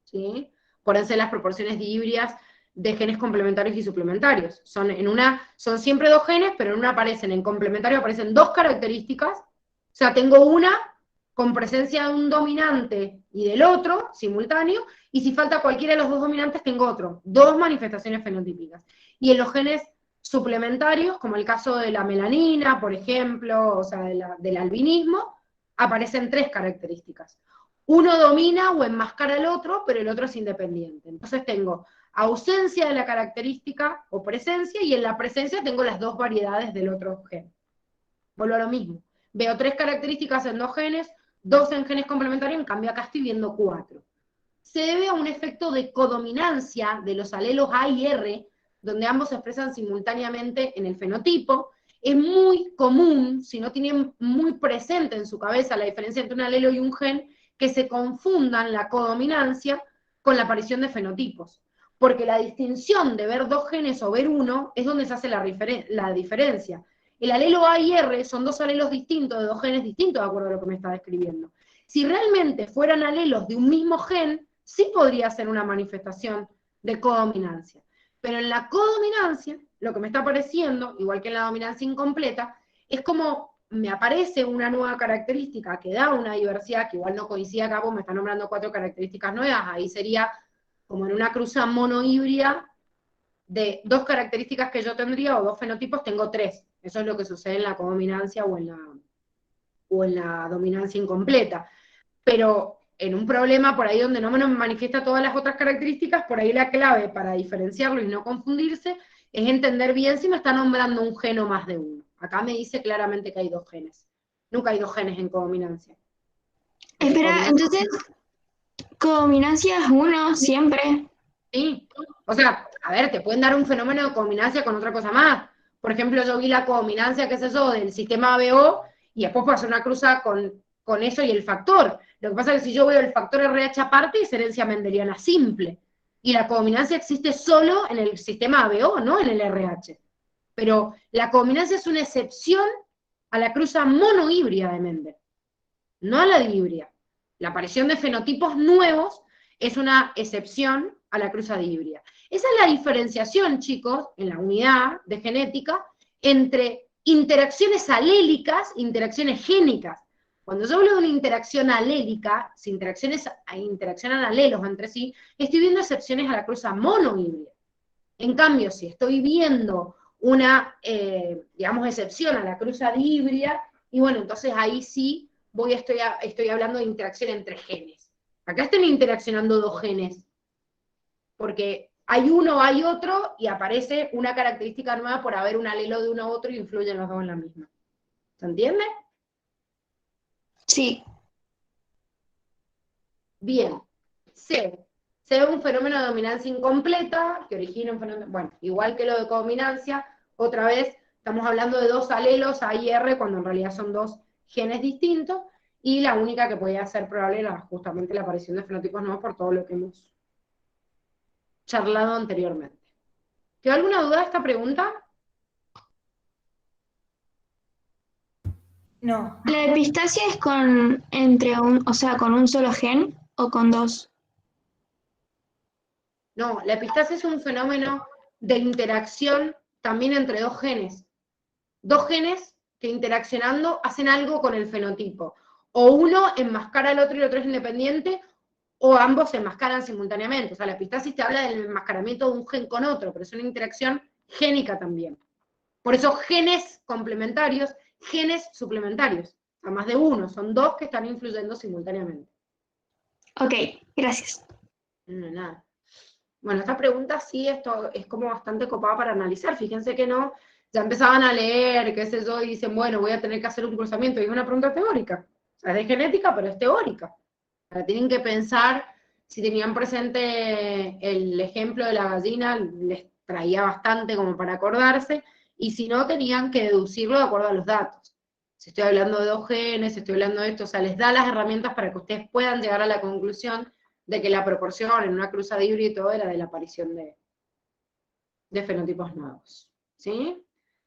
¿Sí? Por eso las proporciones dihíbridas de genes complementarios y suplementarios. Son siempre 2 genes, pero en una aparecen, en complementario aparecen 2 características. O sea, tengo una con presencia de un dominante y del otro, simultáneo, y si falta cualquiera de los 2 dominantes, tengo otro. 2 manifestaciones fenotípicas. Y en los genes suplementarios, como el caso de la melanina, por ejemplo, o sea, del albinismo, aparecen 3 características. Uno domina o enmascara al otro, pero el otro es independiente. Entonces tengo ausencia de la característica o presencia, y en la presencia tengo las 2 variedades del otro gen. Vuelvo a lo mismo. Veo 3 características en 2 genes, 2 en genes complementarios, en cambio acá estoy viendo 4. Se debe a un efecto de codominancia de los alelos A y R, donde ambos se expresan simultáneamente en el fenotipo. Es muy común, si no tienen muy presente en su cabeza la diferencia entre un alelo y un gen, que se confundan la codominancia con la aparición de fenotipos. Porque la distinción de ver 2 genes o ver uno es donde se hace la diferencia. El alelo A y R son 2 alelos distintos, de 2 genes distintos, de acuerdo a lo que me está describiendo. Si realmente fueran alelos de un mismo gen, sí podría ser una manifestación de codominancia. Pero en la codominancia, lo que me está apareciendo, igual que en la dominancia incompleta, es como me aparece una nueva característica que da una diversidad que igual no coincide acá, porque me está nombrando 4 características nuevas, ahí sería como en una cruza monohíbrida de 2 características que yo tendría, o 2 fenotipos, tengo 3. Eso es lo que sucede en la codominancia o en la dominancia incompleta. Pero en un problema por ahí donde no me manifiesta todas las otras características, por ahí la clave para diferenciarlo y no confundirse es entender bien si me está nombrando un gen o más de uno. Acá me dice claramente que hay 2 genes. Nunca hay 2 genes en codominancia. Espera, entonces, codominancia es uno siempre. Sí, o sea, a ver, te pueden dar un fenómeno de codominancia con otra cosa más. Por ejemplo, yo vi la codominancia, qué es eso, del sistema ABO, y después puedo hacer una cruza con eso y el factor. Lo que pasa es que si yo veo el factor RH aparte, es herencia mendeliana simple. Y la codominancia existe solo en el sistema ABO, no en el RH. Pero la codominancia es una excepción a la cruza monohíbrida de Mendel, no a la dihíbrida. La aparición de fenotipos nuevos es una excepción a la cruza dihíbrida. Esa es la diferenciación, chicos, en la unidad de genética, entre interacciones alélicas e interacciones génicas. Cuando yo hablo de una interacción alélica, si interaccionan alelos entre sí, estoy viendo excepciones a la cruza monohíbrida. En cambio, si estoy viendo una, digamos, excepción a la cruza dihíbrida, y bueno, entonces ahí sí estoy hablando de interacción entre genes. Acá están interaccionando 2 genes, porque hay uno, hay otro, y aparece una característica nueva por haber un alelo de uno a otro y influyen los 2 en la misma. ¿Se entiende? Sí. Bien. C. Se ve un fenómeno de dominancia incompleta, que origina un fenómeno, bueno, igual que lo de codominancia, otra vez estamos hablando de 2 alelos A y R, cuando en realidad son 2 genes distintos, y la única que podía ser probable era justamente la aparición de fenotipos nuevos por todo lo que hemos charlado anteriormente. ¿Quedó alguna duda de esta pregunta? No, ¿La epistasia es con un solo gen o con 2? No, la epistasia es un fenómeno de interacción también entre 2 genes. 2 genes que interaccionando hacen algo con el fenotipo. O uno enmascara al otro y el otro es independiente, o ambos se enmascaran simultáneamente. O sea, la epistasis te habla del enmascaramiento de un gen con otro, pero es una interacción génica también. Por eso genes complementarios, genes suplementarios. O sea, más de uno, son 2 que están influyendo simultáneamente. Ok, gracias. No, nada. Bueno, esta pregunta sí, esto es como bastante copada para analizar. Fíjense que no, ya empezaban a leer, qué sé yo, y dicen, bueno, voy a tener que hacer un cruzamiento. Y es una pregunta teórica. O sea, es de genética, pero es teórica. O sea, tienen que pensar, si tenían presente el ejemplo de la gallina, les traía bastante como para acordarse, y si no, tenían que deducirlo de acuerdo a los datos. Si estoy hablando de 2 genes, si estoy hablando de esto, o sea, les da las herramientas para que ustedes puedan llegar a la conclusión de que la proporción en una cruza de híbrido y todo era de la aparición de fenotipos nuevos. ¿Sí?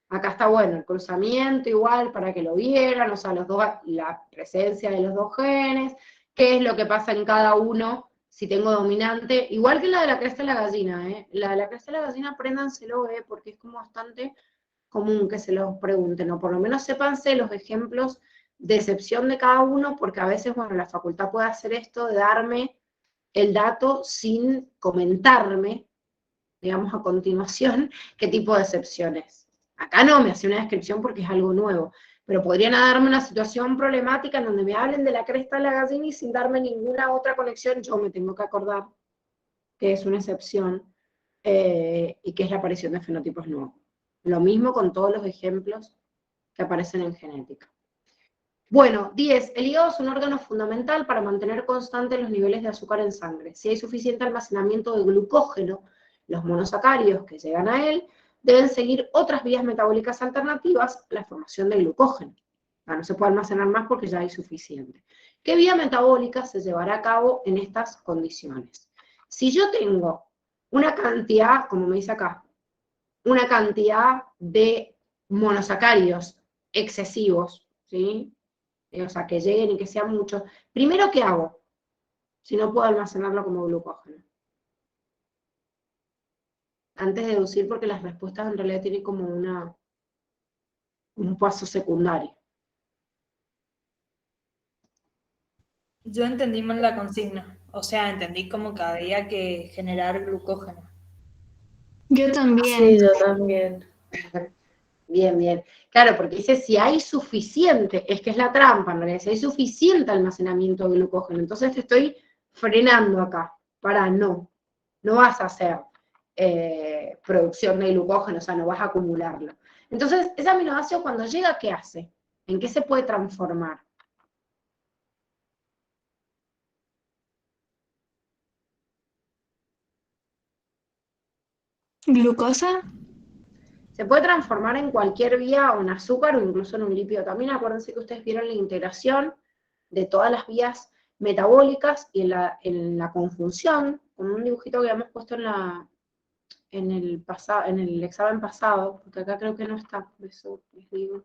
Acá está bueno el cruzamiento igual para que lo vieran, o sea, la presencia de los 2 genes, qué es lo que pasa en cada uno, si tengo dominante, igual que la de la cresta de la gallina, ¿eh? La de la cresta de la gallina, apréndanselo, porque es como bastante común que se los pregunten, o por lo menos sépanse los ejemplos de excepción de cada uno, porque a veces, bueno, la facultad puede hacer esto de darme el dato sin comentarme, digamos, a continuación, qué tipo de excepciones. Acá no, me hace una descripción porque es algo nuevo, pero podrían darme una situación problemática en donde me hablen de la cresta de la gallina y sin darme ninguna otra conexión, yo me tengo que acordar que es una excepción y que es la aparición de fenotipos nuevos. Lo mismo con todos los ejemplos que aparecen en genética. Bueno, 10. El hígado es un órgano fundamental para mantener constantes los niveles de azúcar en sangre. Si hay suficiente almacenamiento de glucógeno, los monosacáridos que llegan a él deben seguir otras vías metabólicas alternativas a la formación de glucógeno. No se puede almacenar más porque ya hay suficiente. ¿Qué vía metabólica se llevará a cabo en estas condiciones? Si yo tengo una cantidad, como me dice acá, una cantidad de monosacáridos excesivos, ¿sí? O sea, que lleguen y que sean muchos. Primero, ¿qué hago? Si no puedo almacenarlo como glucógeno. Antes de deducir, porque las respuestas en realidad tienen como un paso secundario. yo entendí mal la consigna. O sea, entendí como que había que generar glucógeno. Yo también. Sí, yo también. Bien, bien. Claro, porque dice si hay suficiente, es que es la trampa, en realidad, si hay suficiente almacenamiento de glucógeno, entonces te estoy frenando acá, no vas a hacer producción de glucógeno, o sea, no vas a acumularlo. Entonces, ese aminoácido cuando llega, ¿qué hace? ¿En qué se puede transformar? ¿Glucosa? Se puede transformar en cualquier vía o en azúcar o incluso en un lípido. También acuérdense que ustedes vieron la integración de todas las vías metabólicas y en la conjunción, con un dibujito que habíamos puesto en el examen pasado, porque acá creo que no está, por eso les digo.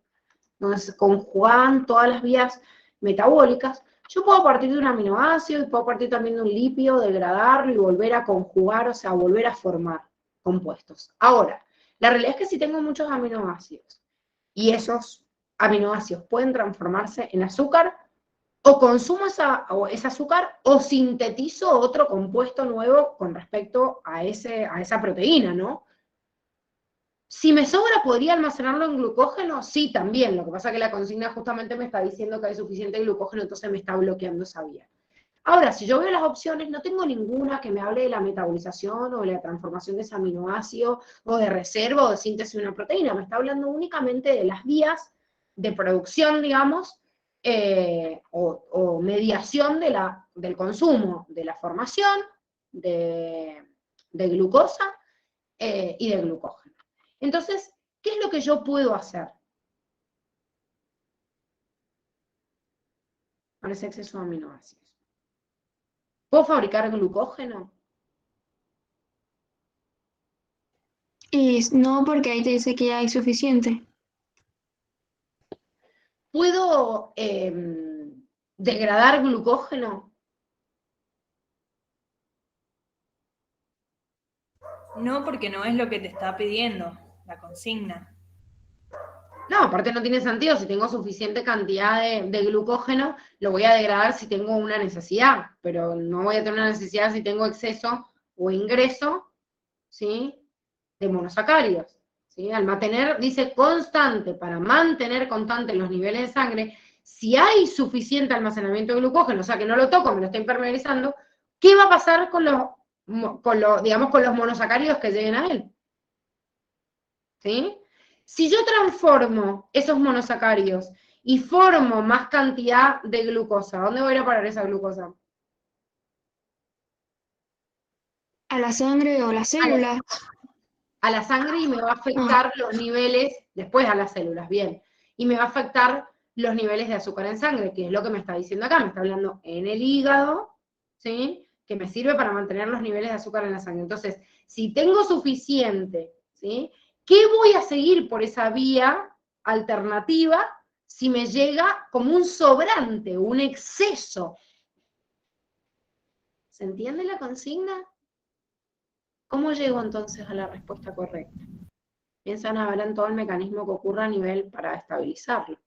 Entonces, conjugaban todas las vías metabólicas. Yo puedo partir de un aminoácido y puedo partir también de un lípido, degradarlo y volver a conjugar, o sea, volver a formar compuestos. Ahora, la realidad es que si tengo muchos aminoácidos y esos aminoácidos pueden transformarse en azúcar, o consumo ese azúcar o sintetizo otro compuesto nuevo con respecto a esa proteína, ¿no? Si me sobra, ¿podría almacenarlo en glucógeno? Sí, también. Lo que pasa es que la consigna justamente me está diciendo que hay suficiente glucógeno, entonces me está bloqueando esa vía. Ahora, si yo veo las opciones, no tengo ninguna que me hable de la metabolización o de la transformación de ese aminoácido o de reserva o de síntesis de una proteína. Me está hablando únicamente de las vías de producción, digamos, o mediación del consumo, de la formación de glucosa y de glucógeno. Entonces, ¿qué es lo que yo puedo hacer con ese exceso de aminoácidos? ¿Puedo fabricar glucógeno? Y no, porque ahí te dice que ya hay suficiente. ¿Puedo degradar glucógeno? No, porque no es lo que te está pidiendo la consigna. No, aparte no tiene sentido. Si tengo suficiente cantidad de glucógeno, lo voy a degradar si tengo una necesidad, pero no voy a tener una necesidad si tengo exceso o ingreso, ¿sí?, de monosacáridos. ¿Sí? Al mantener, dice constante, para mantener constantes los niveles de sangre, si hay suficiente almacenamiento de glucógeno, o sea que no lo toco, me lo está impermeabilizando, ¿qué va a pasar con los monosacáridos que lleguen a él? ¿Sí? Si yo transformo esos monosacáridos y formo más cantidad de glucosa, ¿dónde voy a ir a parar esa glucosa? A la sangre o las células. A la sangre y me va a afectar los niveles, después a las células, bien, y me va a afectar los niveles de azúcar en sangre, que es lo que me está diciendo acá, me está hablando en el hígado, ¿sí?, que me sirve para mantener los niveles de azúcar en la sangre. Entonces, si tengo suficiente, ¿sí?, ¿qué voy a seguir por esa vía alternativa si me llega como un sobrante, un exceso? ¿Se entiende la consigna? ¿Cómo llego entonces a la respuesta correcta? Piensan a ver en todo el mecanismo que ocurre a nivel para estabilizarlo.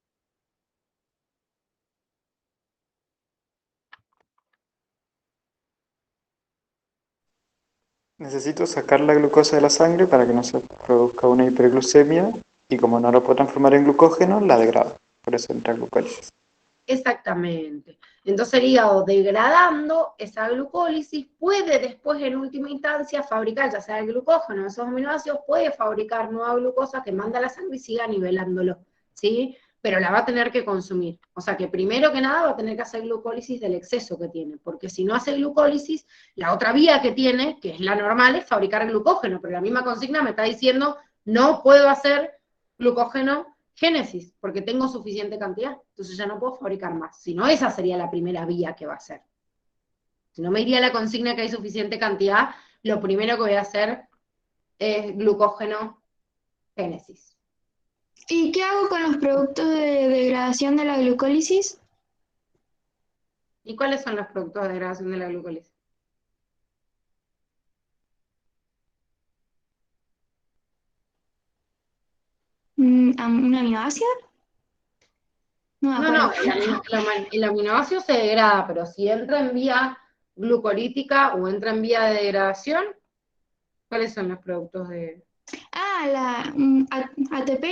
Necesito sacar la glucosa de la sangre para que no se produzca una hiperglucemia y como no lo puedo transformar en glucógeno, la degrado. Por eso entra glucólisis. Exactamente. Entonces el hígado, degradando esa glucólisis, puede después en última instancia fabricar, ya sea el glucógeno, esos aminoácidos, puede fabricar nueva glucosa que manda a la sangre y siga nivelándolo, ¿sí? Pero la va a tener que consumir. O sea que primero que nada va a tener que hacer glucólisis del exceso que tiene, porque si no hace glucólisis, la otra vía que tiene, que es la normal, es fabricar glucógeno, pero la misma consigna me está diciendo, no puedo hacer glucógeno génesis, porque tengo suficiente cantidad, entonces ya no puedo fabricar más. Si no, esa sería la primera vía que va a hacer. Si no me iría la consigna que hay suficiente cantidad, lo primero que voy a hacer es glucógeno génesis. ¿Y qué hago con los productos de degradación de la glucólisis? ¿Y cuáles son los productos de degradación de la glucólisis? ¿Un aminoácido? No me No, acuerdo. el aminoácido se degrada, pero si entra en vía glucolítica o entra en vía de degradación, ¿Cuáles son los productos de...? ATP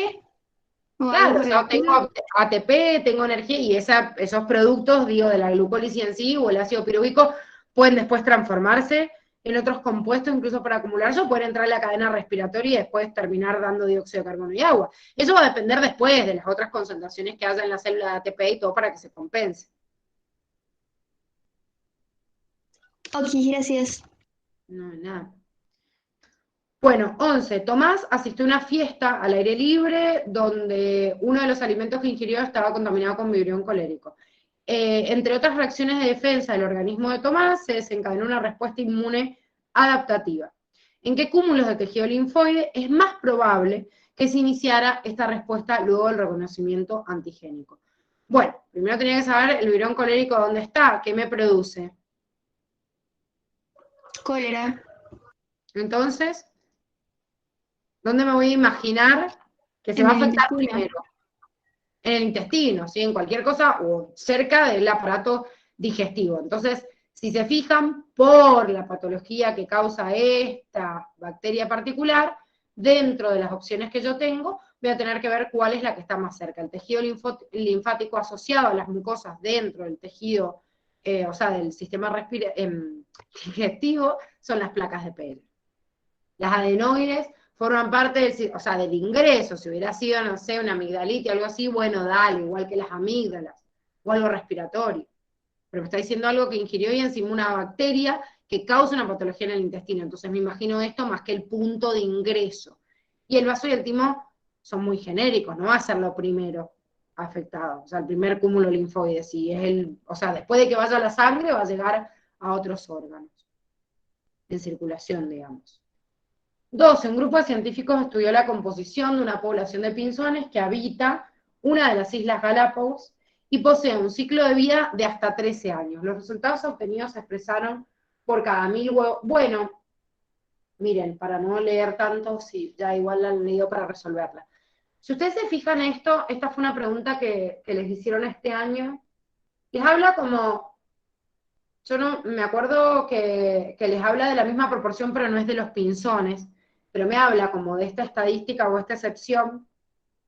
o algo Claro, o por el sea, estilo. tengo ATP, tengo energía, y esos productos, digo, de la glucólisis en sí o el ácido piruvico, pueden después transformarse en otros compuestos, incluso para acumularse, o pueden entrar en la cadena respiratoria y después terminar dando dióxido de carbono y agua. Eso va a depender después de las otras concentraciones que haya en la célula de ATP y todo para que se compense. Ok, gracias. No, nada. Bueno, 11. Tomás asistió a una fiesta al aire libre donde uno de los alimentos que ingirió estaba contaminado con vibrio colérico. Entre otras reacciones de defensa del organismo de Tomás, se desencadenó una respuesta inmune adaptativa. ¿En qué cúmulos de tejido linfoide es más probable que se iniciara esta respuesta luego del reconocimiento antigénico? Bueno, primero tenía que saber el vibrio colérico dónde está, qué me produce. Cólera. Entonces, ¿dónde me voy a imaginar que se En va a el afectar intestino. primero? En el intestino, ¿sí? En cualquier cosa o cerca del aparato digestivo. Entonces, si se fijan, por la patología que causa esta bacteria particular, dentro de las opciones que yo tengo, voy a tener que ver cuál es la que está más cerca. El tejido linfático asociado a las mucosas dentro del tejido, o sea, del sistema digestivo, son las placas de pelo. Las adenoides forman parte del ingreso. Si hubiera sido, no sé, una amigdalitis o algo así, bueno, dale, igual que las amígdalas, o algo respiratorio. Pero me está diciendo algo que ingirió y encima una bacteria que causa una patología en el intestino. Entonces me imagino esto más que el punto de ingreso. Y el vaso y el timo son muy genéricos, no va a ser lo primero afectado, o sea, el primer cúmulo linfoide. Si es después de que vaya a la sangre, va a llegar a otros órganos en circulación, digamos. 12. Un grupo de científicos estudió la composición de una población de pinzones que habita una de las Islas Galápagos y posee un ciclo de vida de hasta 13 años. Los resultados obtenidos se expresaron por cada 1000 huevos. Bueno, miren, para no leer tanto, sí, ya igual la han leído para resolverla. Si ustedes se fijan esto, esta fue una pregunta que les hicieron este año. Les habla como... Yo no me acuerdo que les habla de la misma proporción, pero no es de los pinzones, pero me habla como de esta estadística o esta excepción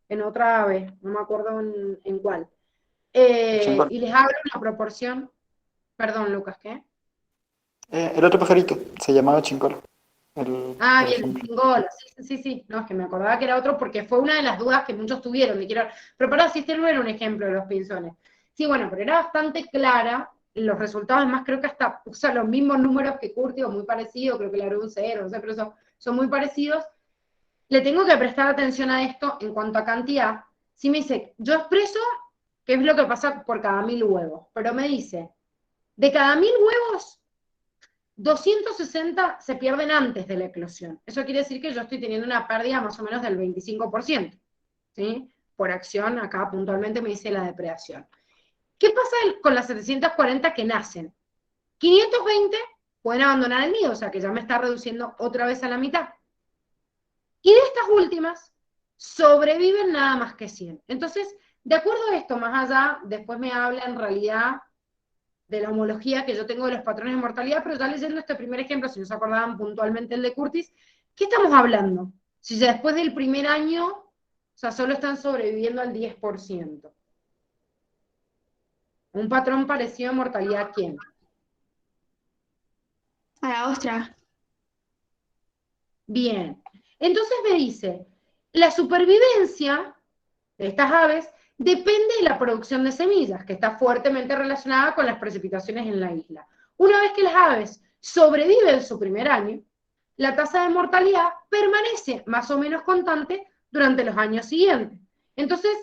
en otra ave, no me acuerdo en cuál. Y les habla una proporción, perdón, Lucas, ¿qué? El otro pajarito se llamaba Chincolo. Bien, ejemplo. el cingolo, sí, no, es que me acordaba que era otro porque fue una de las dudas que muchos tuvieron, pero para si este no era un ejemplo de los pinzones. Sí, bueno, pero era bastante clara, los resultados además creo que hasta usa los mismos números que Curti, o muy parecidos, creo que le agregó un 0, no sé, pero son muy parecidos. Le tengo que prestar atención a esto en cuanto a cantidad. Si me dice, yo expreso qué es lo que pasa por cada 1000 huevos, pero me dice, de cada 1000 huevos, 260 se pierden antes de la eclosión. Eso quiere decir que yo estoy teniendo una pérdida más o menos del 25%, ¿sí? Por acción, acá puntualmente me dice la depredación. ¿Qué pasa con las 740 que nacen? 520 pueden abandonar el nido, o sea que ya me está reduciendo otra vez a la mitad. Y de estas últimas, sobreviven nada más que 100. Entonces, de acuerdo a esto, más allá, después me habla en realidad de la homología que yo tengo de los patrones de mortalidad, pero ya leyendo este primer ejemplo, si no se acordaban puntualmente el de Curtis, ¿qué estamos hablando? Si ya después del primer año, o sea, solo están sobreviviendo al 10%. Un patrón parecido a mortalidad, ¿a quién? A la ostra. Bien. Entonces me dice, la supervivencia de estas aves depende de la producción de semillas, que está fuertemente relacionada con las precipitaciones en la isla. Una vez que las aves sobreviven su primer año, la tasa de mortalidad permanece más o menos constante durante los años siguientes. Entonces,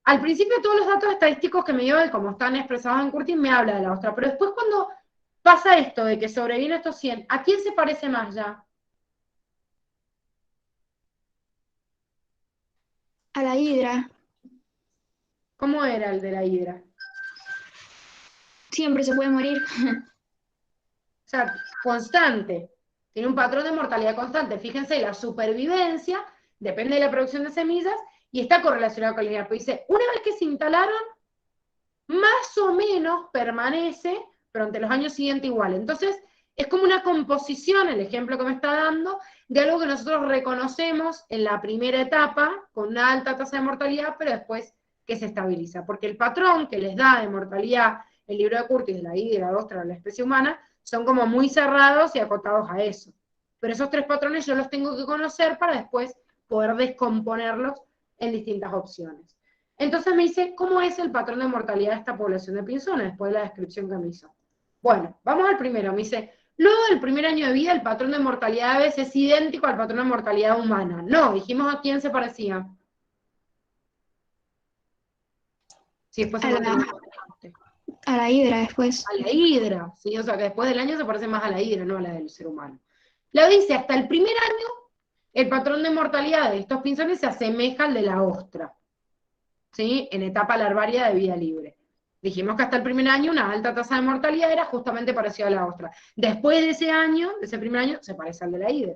al principio todos los datos estadísticos que me dio de cómo están expresados en Curtin me habla de la ostra, pero después cuando pasa esto de que sobreviven estos 100, ¿a quién se parece más ya? A la hidra. ¿Cómo era el de la hidra? Siempre se puede morir. O sea, constante. Tiene un patrón de mortalidad constante. Fíjense, la supervivencia depende de la producción de semillas y está correlacionada con la lineal. Pues dice, una vez que se instalaron, más o menos permanece, pero ante los años siguientes igual. Entonces, Es como una composición, el ejemplo que me está dando, de algo que nosotros reconocemos en la primera etapa, con una alta tasa de mortalidad, pero después que se estabiliza. Porque el patrón que les da de mortalidad el libro de Curtis, de la hidra, la ostra, la especie humana, son como muy cerrados y acotados a eso. Pero esos 3 patrones yo los tengo que conocer para después poder descomponerlos en distintas opciones. Entonces me dice, ¿cómo es el patrón de mortalidad de esta población de pinzones? Después de la descripción que me hizo. Bueno, vamos al primero. Me dice, luego del primer año de vida, el patrón de mortalidad de aves es idéntico al patrón de mortalidad humana. No, dijimos a quién se parecía. Si después se mantiene. A la hidra después. A la hidra, ¿sí? O sea que después del año se parece más a la hidra, no a la del ser humano. La dice, hasta el primer año, el patrón de mortalidad de estos pinzones se asemeja al de la ostra, ¿sí? En etapa larvaria de vida libre. Dijimos que hasta el primer año una alta tasa de mortalidad era justamente parecido a la ostra. Después de ese año, de ese primer año, se parece al de la hidra.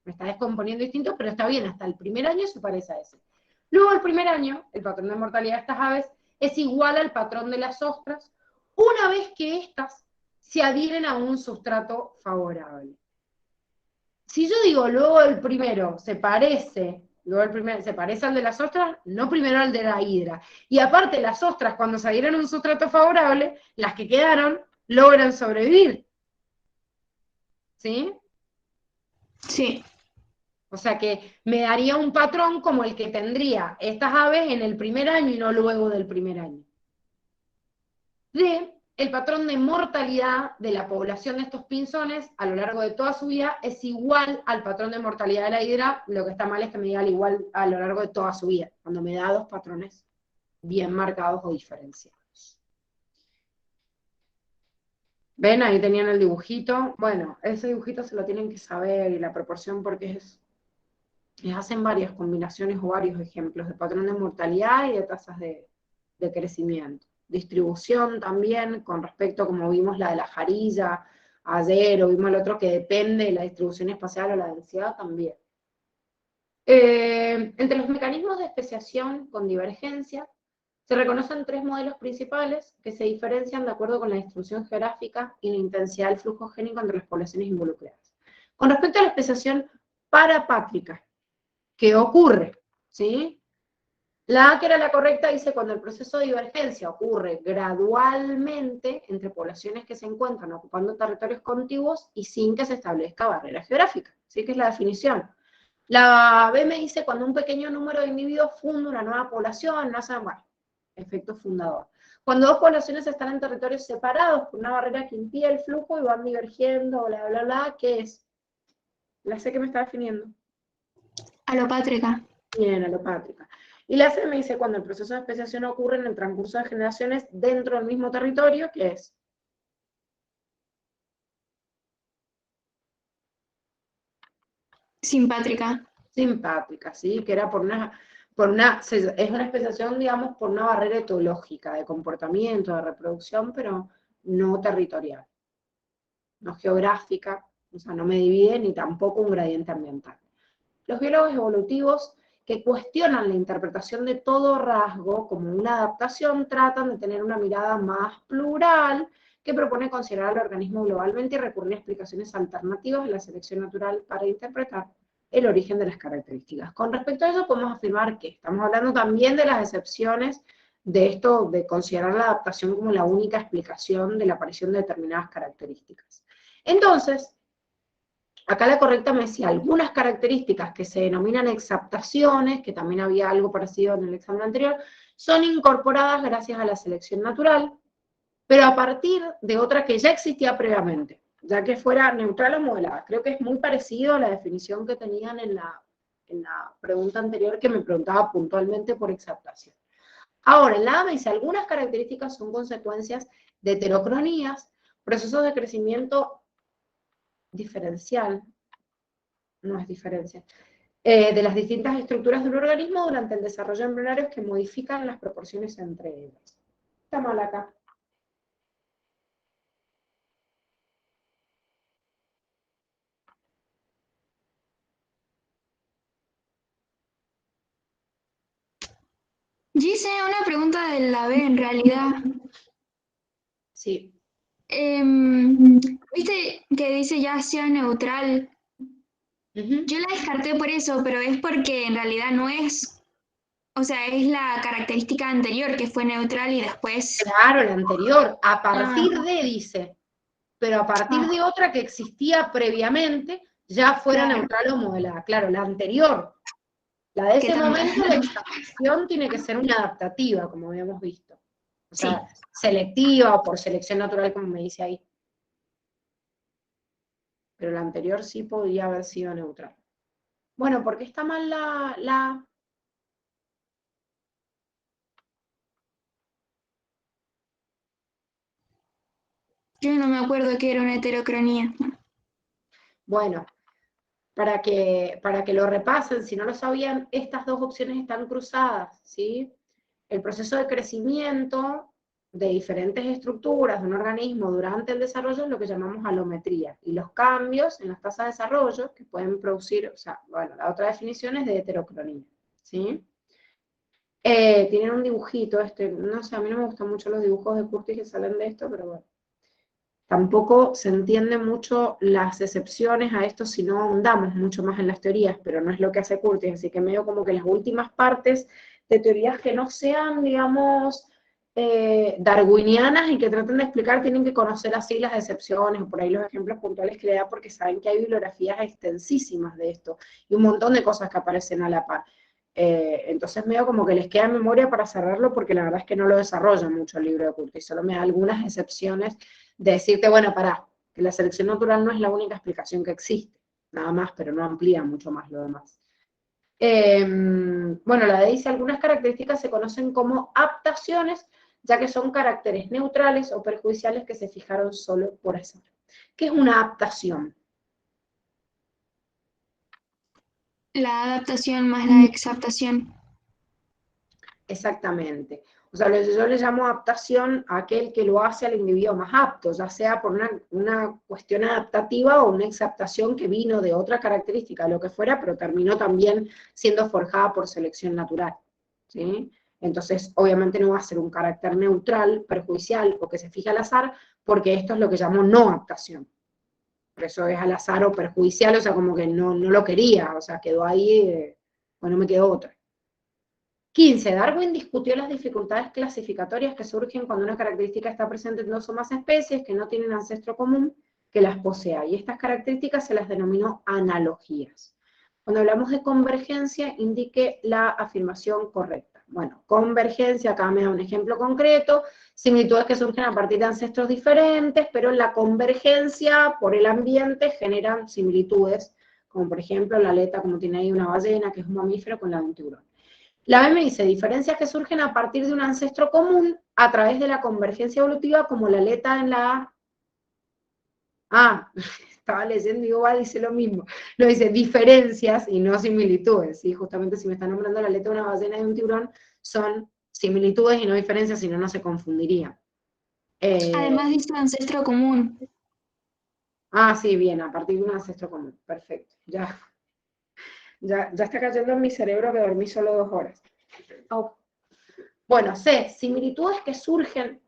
Me está descomponiendo distinto, pero está bien, hasta el primer año se parece a ese. Luego el primer año, el patrón de mortalidad de estas aves es igual al patrón de las ostras, una vez que éstas se adhieren a un sustrato favorable. Si yo digo luego el primero se parece, se parece al de las ostras, no primero al de la hidra. Y aparte las ostras, cuando se adhieren a un sustrato favorable, las que quedaron logran sobrevivir. ¿Sí? Sí. O sea que me daría un patrón como el que tendría estas aves en el primer año y no luego del primer año. El patrón de mortalidad de la población de estos pinzones a lo largo de toda su vida es igual al patrón de mortalidad de la hidra. Lo que está mal es que me diga igual a lo largo de toda su vida, cuando me da 2 patrones bien marcados o diferenciados. ¿Ven? Ahí tenían el dibujito. Bueno, ese dibujito se lo tienen que saber y la proporción porque les hacen varias combinaciones o varios ejemplos de patrón de mortalidad y de tasas de crecimiento. Distribución también, con respecto, como vimos la de la jarilla ayer, o vimos el otro que depende de la distribución espacial o la densidad también. Entre los mecanismos de especiación con divergencia, se reconocen 3 modelos principales que se diferencian de acuerdo con la distribución geográfica y la intensidad del flujo génico entre las poblaciones involucradas. Con respecto a la especiación parapátrica, ¿qué ocurre? ¿Sí? La A, que era la correcta, dice cuando el proceso de divergencia ocurre gradualmente entre poblaciones que se encuentran ocupando territorios contiguos y sin que se establezca barrera geográfica. ¿Sí? Que es la definición. La B me dice cuando un pequeño número de individuos funda una nueva población, nacen, bueno, efecto fundador. Cuando 2 poblaciones están en territorios separados por una barrera que impide el flujo y van divergiendo, bla, bla, bla, ¿qué es? La C que me está definiendo. Alopátrica. Bien, alopátrica. Y la C me dice cuando el proceso de especiación ocurre en el transcurso de generaciones dentro del mismo territorio, ¿qué es? Simpátrica. Simpátrica, ¿sí? Que era es una especiación, digamos, por una barrera etológica, de comportamiento, de reproducción, pero no territorial, no geográfica, o sea, no me divide ni tampoco un gradiente ambiental. Los biólogos evolutivos que cuestionan la interpretación de todo rasgo como una adaptación tratan de tener una mirada más plural que propone considerar al organismo globalmente y recurrir a explicaciones alternativas de la selección natural para interpretar el origen de las características. Con respecto a eso podemos afirmar que estamos hablando también de las excepciones de esto de considerar la adaptación como la única explicación de la aparición de determinadas características. Entonces, acá la correcta me decía algunas características que se denominan exaptaciones, que también había algo parecido en el examen anterior, son incorporadas gracias a la selección natural, pero a partir de otra que ya existía previamente, ya que fuera neutral o modelada. Creo que es muy parecido a la definición que tenían en la pregunta anterior que me preguntaba puntualmente por exaptación. Ahora, en la A me dice, algunas características son consecuencias de heterocronías, procesos de crecimiento diferencial, no es diferencia, de las distintas estructuras del organismo durante el desarrollo embrionario que modifican las proporciones entre ellas. Está mal acá. Yo hice una pregunta de la B en realidad. Sí. ¿Viste que dice ya sea neutral? Ujú. Yo la descarté por eso, pero es porque en realidad no es, o sea, es la característica anterior que fue neutral y después... Claro, la anterior, a Ah, partir de, dice, pero a partir ah, de otra que existía previamente, ya fuera claro, neutral o modelada. Claro, la anterior, la de qué ese tonta. momento, la extracción tiene que ser una adaptativa, como habíamos visto. O Sí. sea, selectiva o por selección natural, como me dice ahí. Pero la anterior sí podría haber sido neutral. Bueno, ¿por qué está mal la... Yo no me acuerdo que era una heterocronía. Bueno, para que lo repasen, si no lo sabían, estas dos opciones están cruzadas, ¿sí? El proceso de crecimiento de diferentes estructuras de un organismo durante el desarrollo es lo que llamamos alometría, y los cambios en las tasas de desarrollo que pueden producir, o sea, bueno, la otra definición es de heterocronía, ¿sí? Tienen un dibujito, no sé, a mí no me gustan mucho los dibujos de Curtis que salen de esto, pero bueno. Tampoco se entienden mucho las excepciones a esto si no ahondamos mucho más en las teorías, pero no es lo que hace Curtis, así que medio como que las últimas partes de teorías que no sean, digamos, darwinianas y que traten de explicar, tienen que conocer así las excepciones, o por ahí los ejemplos puntuales que le da, porque saben que hay bibliografías extensísimas de esto, y un montón de cosas que aparecen a la par. Entonces medio como que les queda en memoria para cerrarlo, porque la verdad es que no lo desarrolla mucho el libro de Curtis, solo me da algunas excepciones de decirte, bueno, pará, que la selección natural no es la única explicación que existe, nada más, pero no amplía mucho más lo demás. Bueno, la de dice, algunas características se conocen como aptaciones, ya que son caracteres neutrales o perjudiciales que se fijaron solo por azar. ¿Qué es una aptación? La adaptación más la exaptación. Exactamente. O sea, yo le llamo adaptación a aquel que lo hace al individuo más apto, ya sea por una cuestión adaptativa o una exaptación que vino de otra característica, lo que fuera, pero terminó también siendo forjada por selección natural, ¿sí? Entonces, obviamente no va a ser un carácter neutral, perjudicial o que se fije al azar, porque esto es lo que llamo no adaptación. Por eso es al azar o perjudicial, o sea, como que no lo quería, o sea, quedó ahí, bueno, me quedó otra. 15. Darwin discutió las dificultades clasificatorias que surgen cuando una característica está presente en dos o más especies que no tienen ancestro común que las posea, y estas características se las denominó analogías. Cuando hablamos de convergencia, indique la afirmación correcta. Bueno, convergencia, acá me da un ejemplo concreto, similitudes que surgen a partir de ancestros diferentes, pero en la convergencia por el ambiente generan similitudes, como por ejemplo la aleta, como tiene ahí una ballena, que es un mamífero, con la de un tiburón. La B me dice, diferencias que surgen a partir de un ancestro común a través de la convergencia evolutiva, como la aleta en la A. Ah, estaba leyendo y igual dice lo mismo. No dice diferencias y no similitudes, ¿sí? Justamente si me está nombrando la aleta de una ballena y de un tiburón, son similitudes y no diferencias, si no, no se confundiría. Además dice ancestro común. Sí, bien, a partir de un ancestro común. Perfecto. Ya está cayendo en mi cerebro que dormí solo 2 horas. Oh. Bueno, C, similitudes que surgen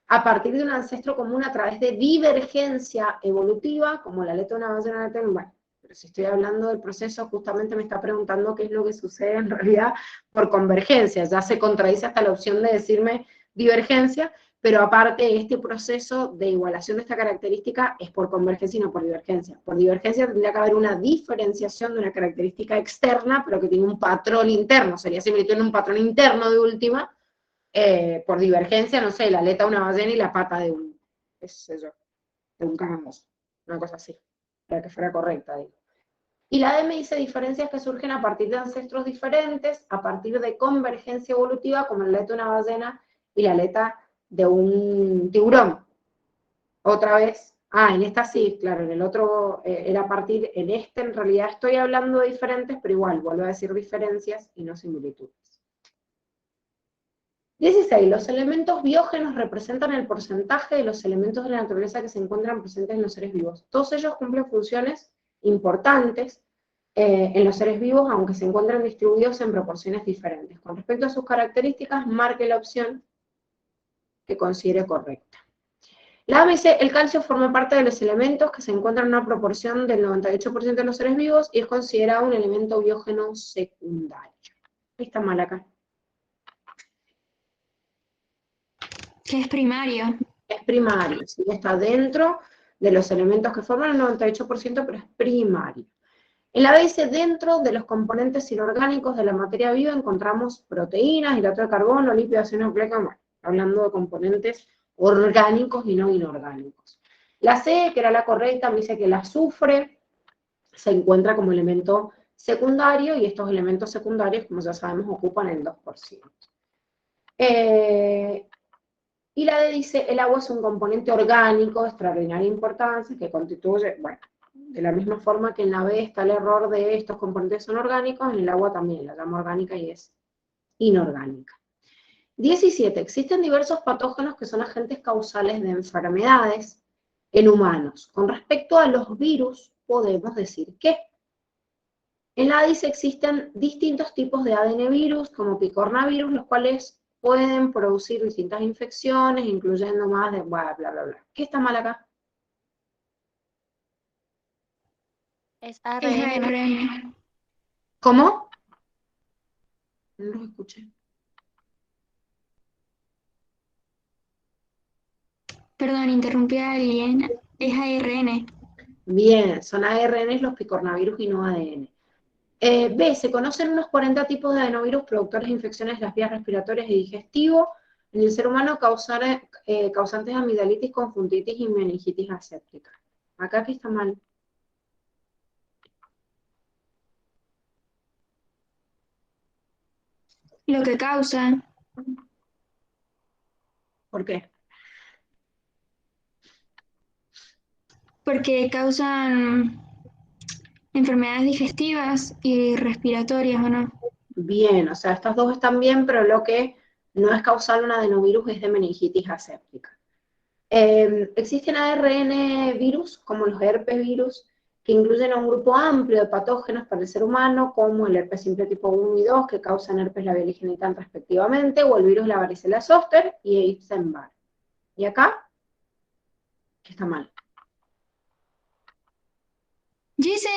a partir de un ancestro común a través de divergencia evolutiva, como la aleta de una ballena de bueno, pero si estoy hablando del proceso, justamente me está preguntando qué es lo que sucede en realidad por convergencia, ya se contradice hasta la opción de decirme divergencia, pero aparte este proceso de igualación de esta característica es por convergencia y no por divergencia. Por divergencia tendría que haber una diferenciación de una característica externa, pero que tiene un patrón interno, sería similitud en un patrón interno de última, por divergencia, no sé, la aleta de una ballena y la pata de un, qué sé yo, de un cangrejo, una cosa así, para que fuera correcta, digo. Y la D me dice diferencias que surgen a partir de ancestros diferentes, a partir de convergencia evolutiva, como la aleta de una ballena y la aleta de un tiburón. Otra vez, en esta sí, claro, en el otro era a partir, en este en realidad estoy hablando de diferentes, pero igual, vuelvo a decir diferencias y no similitudes. 16. Los elementos biógenos representan el porcentaje de los elementos de la naturaleza que se encuentran presentes en los seres vivos. Todos ellos cumplen funciones importantes en los seres vivos, aunque se encuentran distribuidos en proporciones diferentes. Con respecto a sus características, marque la opción que considere correcta. La A me dice, el calcio forma parte de los elementos que se encuentran en una proporción del 98% de los seres vivos y es considerado un elemento biógeno secundario. Está mal acá. Que es primario. Es primario, ¿sí? Está dentro de los elementos que forman el 98%, pero es primario. En la B dice, dentro de los componentes inorgánicos de la materia viva encontramos proteínas, hidrato de carbono, lípidos, ácido nucleico, bueno, hablando de componentes orgánicos y no inorgánicos. La C, que era la correcta, me dice que el azufre se encuentra como elemento secundario y estos elementos secundarios, como ya sabemos, ocupan el 2%. Y la D dice, el agua es un componente orgánico de extraordinaria importancia que constituye, bueno, de la misma forma que en la B está el error de estos componentes son orgánicos, en el agua también la llamo orgánica y es inorgánica. 17. Existen diversos patógenos que son agentes causales de enfermedades en humanos. Con respecto a los virus, podemos decir que en la A dice existen distintos tipos de ADN virus, como picornavirus, los cuales pueden producir distintas infecciones, incluyendo más de bla, bla, bla, bla. ¿Qué está mal acá? Es Es ARN. ARN. ¿Cómo? No lo escuché. Perdón, interrumpí a alguien. Es ARN. Bien, son ARN los picornavirus y no ADN. B, se conocen unos 40 tipos de adenovirus productores de infecciones de las vías respiratorias y digestivo. En el ser humano causantes de amigdalitis, conjuntivitis y meningitis aséptica. Acá que está mal. Lo que causa, ¿Por qué? porque causan enfermedades digestivas y respiratorias, ¿o no? Bien, o sea, estas dos están bien, pero lo que no es causal un adenovirus es de meningitis aséptica. Existen ARN virus, como los herpes virus, que incluyen a un grupo amplio de patógenos para el ser humano, como el herpes simple tipo 1 y 2, que causan herpes labial y genital respectivamente, o el virus la varicela zoster y Epstein-Barr. ¿Y acá? ¿Qué está mal? Dice,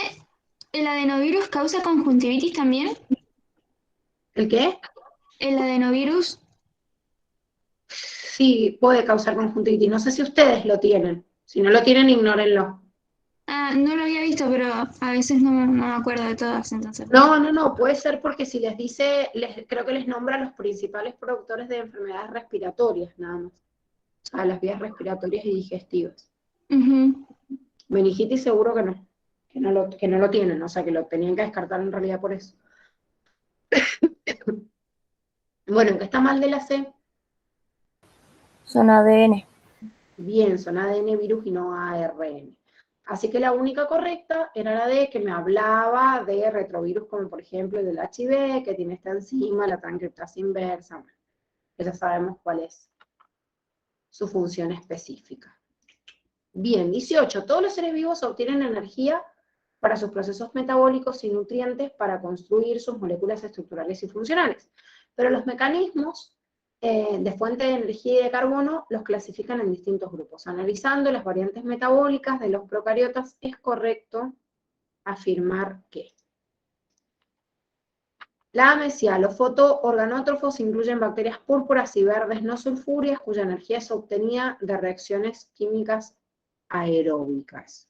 ¿el adenovirus causa conjuntivitis también? ¿El qué? El adenovirus, Sí, puede causar conjuntivitis. No sé si ustedes lo tienen. Si no lo tienen, ignórenlo. no lo había visto, pero a veces no me acuerdo de todas, entonces. No, puede ser porque si les dice, creo que les nombra los principales productores de enfermedades respiratorias, nada más. O sea, las vías respiratorias y digestivas. Ujú. Meningitis seguro que no lo tienen, o sea, que lo tenían que descartar en realidad por eso. Bueno, ¿qué está mal de la C? Son ADN. Bien, son ADN virus y no ARN. Así que la única correcta era la D, que me hablaba de retrovirus, como por ejemplo el del HIV, que tiene esta enzima, la transcriptasa inversa. Bueno, ya sabemos cuál es su función específica. Bien, 18. Todos los seres vivos obtienen energía para sus procesos metabólicos y nutrientes para construir sus moléculas estructurales y funcionales. Pero los mecanismos de fuente de energía y de carbono los clasifican en distintos grupos. Analizando las variantes metabólicas de los procariotas, es correcto afirmar que la A me decía, los fotoorganótrofos incluyen bacterias púrpuras y verdes no sulfúreas, cuya energía es obtenida de reacciones químicas aeróbicas.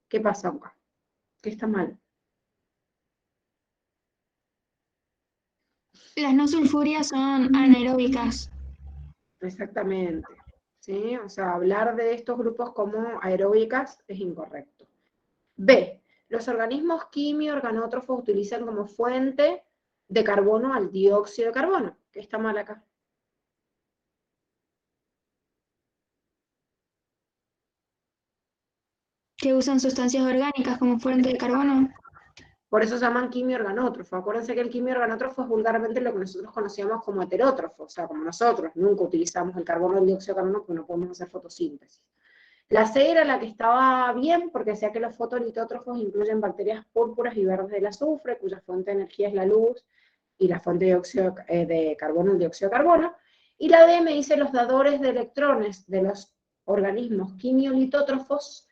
¿Qué pasa acá? ¿Qué está mal? Las no sulfúreas son anaeróbicas. Exactamente. ¿Sí? O sea, hablar de estos grupos como aeróbicas es incorrecto. B. Los organismos quimio-organótrofos utilizan como fuente de carbono al dióxido de carbono. ¿Qué está mal acá? Que usan sustancias orgánicas como fuente de carbono. Por eso se llaman quimio-organótrofos. Acuérdense que el quimio-organótrofo es vulgarmente lo que nosotros conocíamos como heterótrofo, o sea, como nosotros nunca utilizamos el carbono y el dióxido de carbono porque no podemos hacer fotosíntesis. La C era la que estaba bien porque decía que los fotolitótrofos incluyen bacterias púrpuras y verdes del azufre, cuya fuente de energía es la luz, y la fuente de carbono, el dióxido de carbono. Y la D me dice los dadores de electrones de los organismos quimiolitótrofos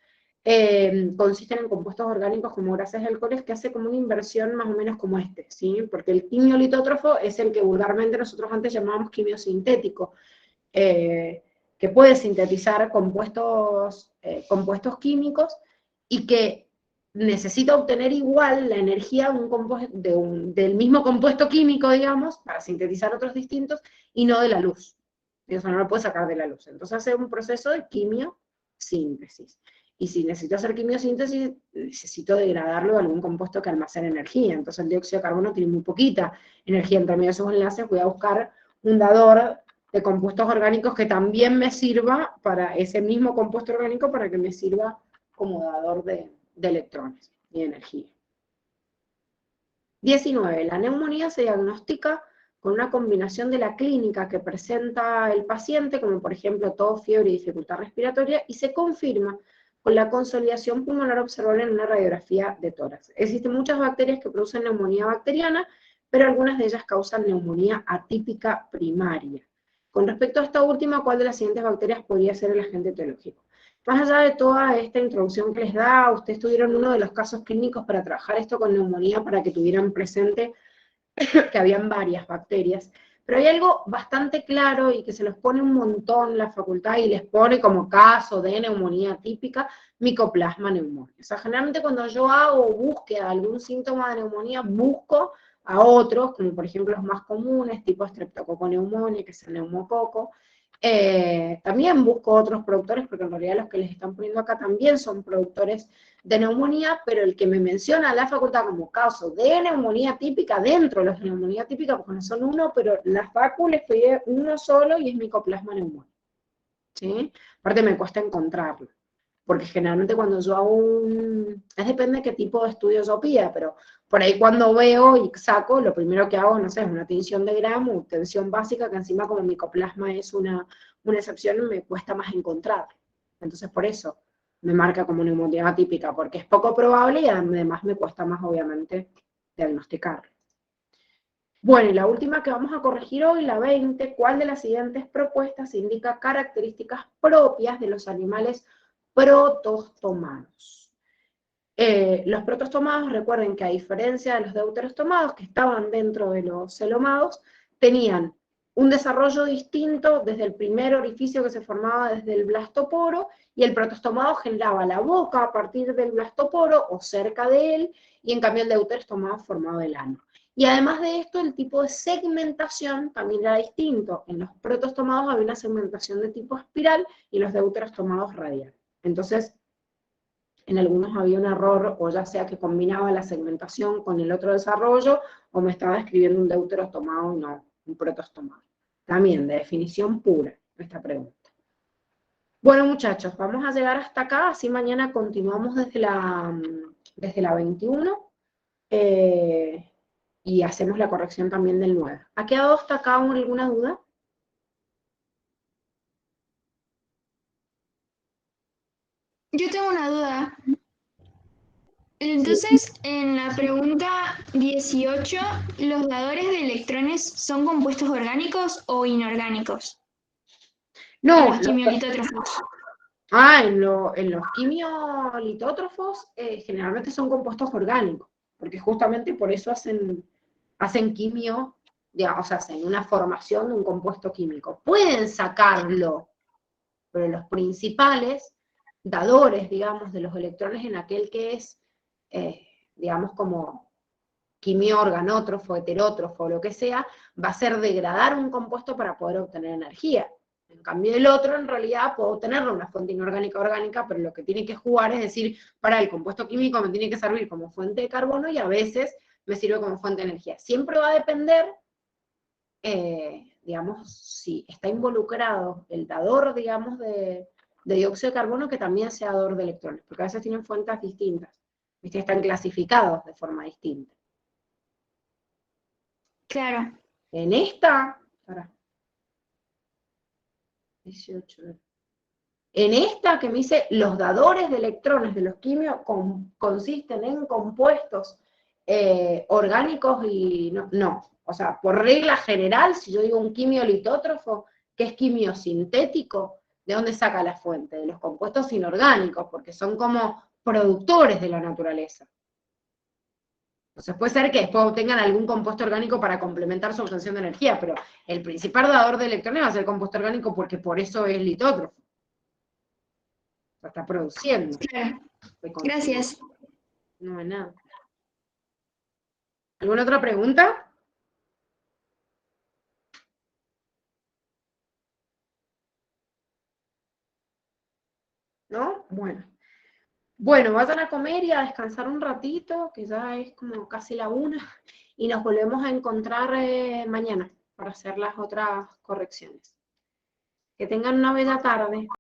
consisten en compuestos orgánicos como grasas y alcoholes que hace como una inversión más o menos como este, ¿sí? Porque el quimiolitótrofo es el que vulgarmente nosotros antes llamábamos quimiosintético, que puede sintetizar compuestos químicos y que necesita obtener igual la energía del mismo compuesto químico, digamos, para sintetizar otros distintos, y no de la luz. Eso no lo puede sacar de la luz. Entonces hace un proceso de quimiosíntesis. Y si necesito hacer quimiosíntesis, necesito degradarlo de algún compuesto que almacene energía. Entonces el dióxido de carbono tiene muy poquita energía entre medio de sus enlaces. Voy a buscar un dador de compuestos orgánicos que también me sirva para ese mismo compuesto orgánico, para que me sirva como dador de electrones y energía. 19. La neumonía se diagnostica con una combinación de la clínica que presenta el paciente, como por ejemplo tos, fiebre y dificultad respiratoria, y se confirma con la consolidación pulmonar observable en una radiografía de tórax. Existen muchas bacterias que producen neumonía bacteriana, pero algunas de ellas causan neumonía atípica primaria. Con respecto a esta última, ¿cuál de las siguientes bacterias podría ser el agente etiológico? Más allá de toda esta introducción que les da, ustedes tuvieron uno de los casos clínicos para trabajar esto con neumonía, para que tuvieran presente que habían varias bacterias. Pero hay algo bastante claro y que se los pone un montón la facultad y les pone como caso de neumonía típica, Mycoplasma pneumoniae. O sea, generalmente cuando yo hago búsqueda de algún síntoma de neumonía, busco a otros, como por ejemplo los más comunes, tipo Streptococcus pneumoniae, que es el neumococo. También busco otros productores, porque en realidad los que les están poniendo acá también son productores de neumonía, pero el que me menciona la facultad como caso de neumonía típica, dentro de los de neumonía típica, porque no son uno, pero la facu les pide uno solo y es Mycoplasma pneumoniae. ¿Sí? Aparte me cuesta encontrarlo, porque generalmente cuando yo hago depende de qué tipo de estudio yo pida, pero por ahí cuando veo y saco, lo primero que hago, no sé, es una tinción de gramo, tensión básica, que encima como Mycoplasma es una excepción, me cuesta más encontrarlo. Entonces por eso me marca como neumonía atípica, porque es poco probable y además me cuesta más, obviamente, diagnosticarlo. Bueno, y la última que vamos a corregir hoy, la 20, ¿cuál de las siguientes propuestas indica características propias de los animales protostomados? Los protostomados, recuerden que a diferencia de los deuterostomados, que estaban dentro de los celomados, tenían un desarrollo distinto desde el primer orificio que se formaba desde el blastoporo, y el protostomado generaba la boca a partir del blastoporo o cerca de él, y en cambio el deuterostomado formaba el ano. Y además de esto, el tipo de segmentación también era distinto. En los protostomados había una segmentación de tipo espiral y en los deuterostomados radial. Entonces, en algunos había un error, o ya sea que combinaba la segmentación con el otro desarrollo, o me estaba escribiendo un deuterostomado y no un protostomado. También de definición pura esta pregunta. Bueno, muchachos, vamos a llegar hasta acá, así mañana continuamos desde la 21, y hacemos la corrección también del 9. ¿Ha quedado hasta acá alguna duda? Yo tengo una duda. Entonces, en la pregunta 18, ¿los dadores de electrones son compuestos orgánicos o inorgánicos? No, Los quimiolitótrofos. en los quimiolitótrofos generalmente son compuestos orgánicos, porque justamente por eso hacen quimio, o sea, hacen una formación de un compuesto químico. Pueden sacarlo, pero los principales dadores, digamos, de los electrones en aquel que es, digamos, como quimio organótrofo, heterótrofo, lo que sea, va a ser degradar un compuesto para poder obtener energía. En cambio el otro, en realidad, puedo tenerlo una fuente inorgánica orgánica, pero lo que tiene que jugar es decir, para el compuesto químico me tiene que servir como fuente de carbono y a veces me sirve como fuente de energía. Siempre va a depender, digamos, si está involucrado el dador, digamos, de dióxido de carbono, que también sea dador de electrones, porque a veces tienen fuentes distintas, ¿viste? Están clasificados de forma distinta. Claro. En esta, para 18, en esta que me dice, los dadores de electrones de los quimios consisten en compuestos orgánicos y no. O sea, por regla general, si yo digo un quimiolitótrofo, que es quimiosintético, ¿De dónde saca la fuente? De los compuestos inorgánicos, porque son como productores de la naturaleza. Entonces puede ser que después obtengan algún compuesto orgánico para complementar su obtención de energía, pero el principal dador de electrones va a ser el compuesto orgánico porque por eso es litótrofo. Lo está produciendo. Claro. Gracias. No es nada. ¿Alguna otra pregunta? ¿No? Bueno. Bueno, vayan a comer y a descansar un ratito, que ya es como casi la 1, y nos volvemos a encontrar mañana para hacer las otras correcciones. Que tengan una bella tarde.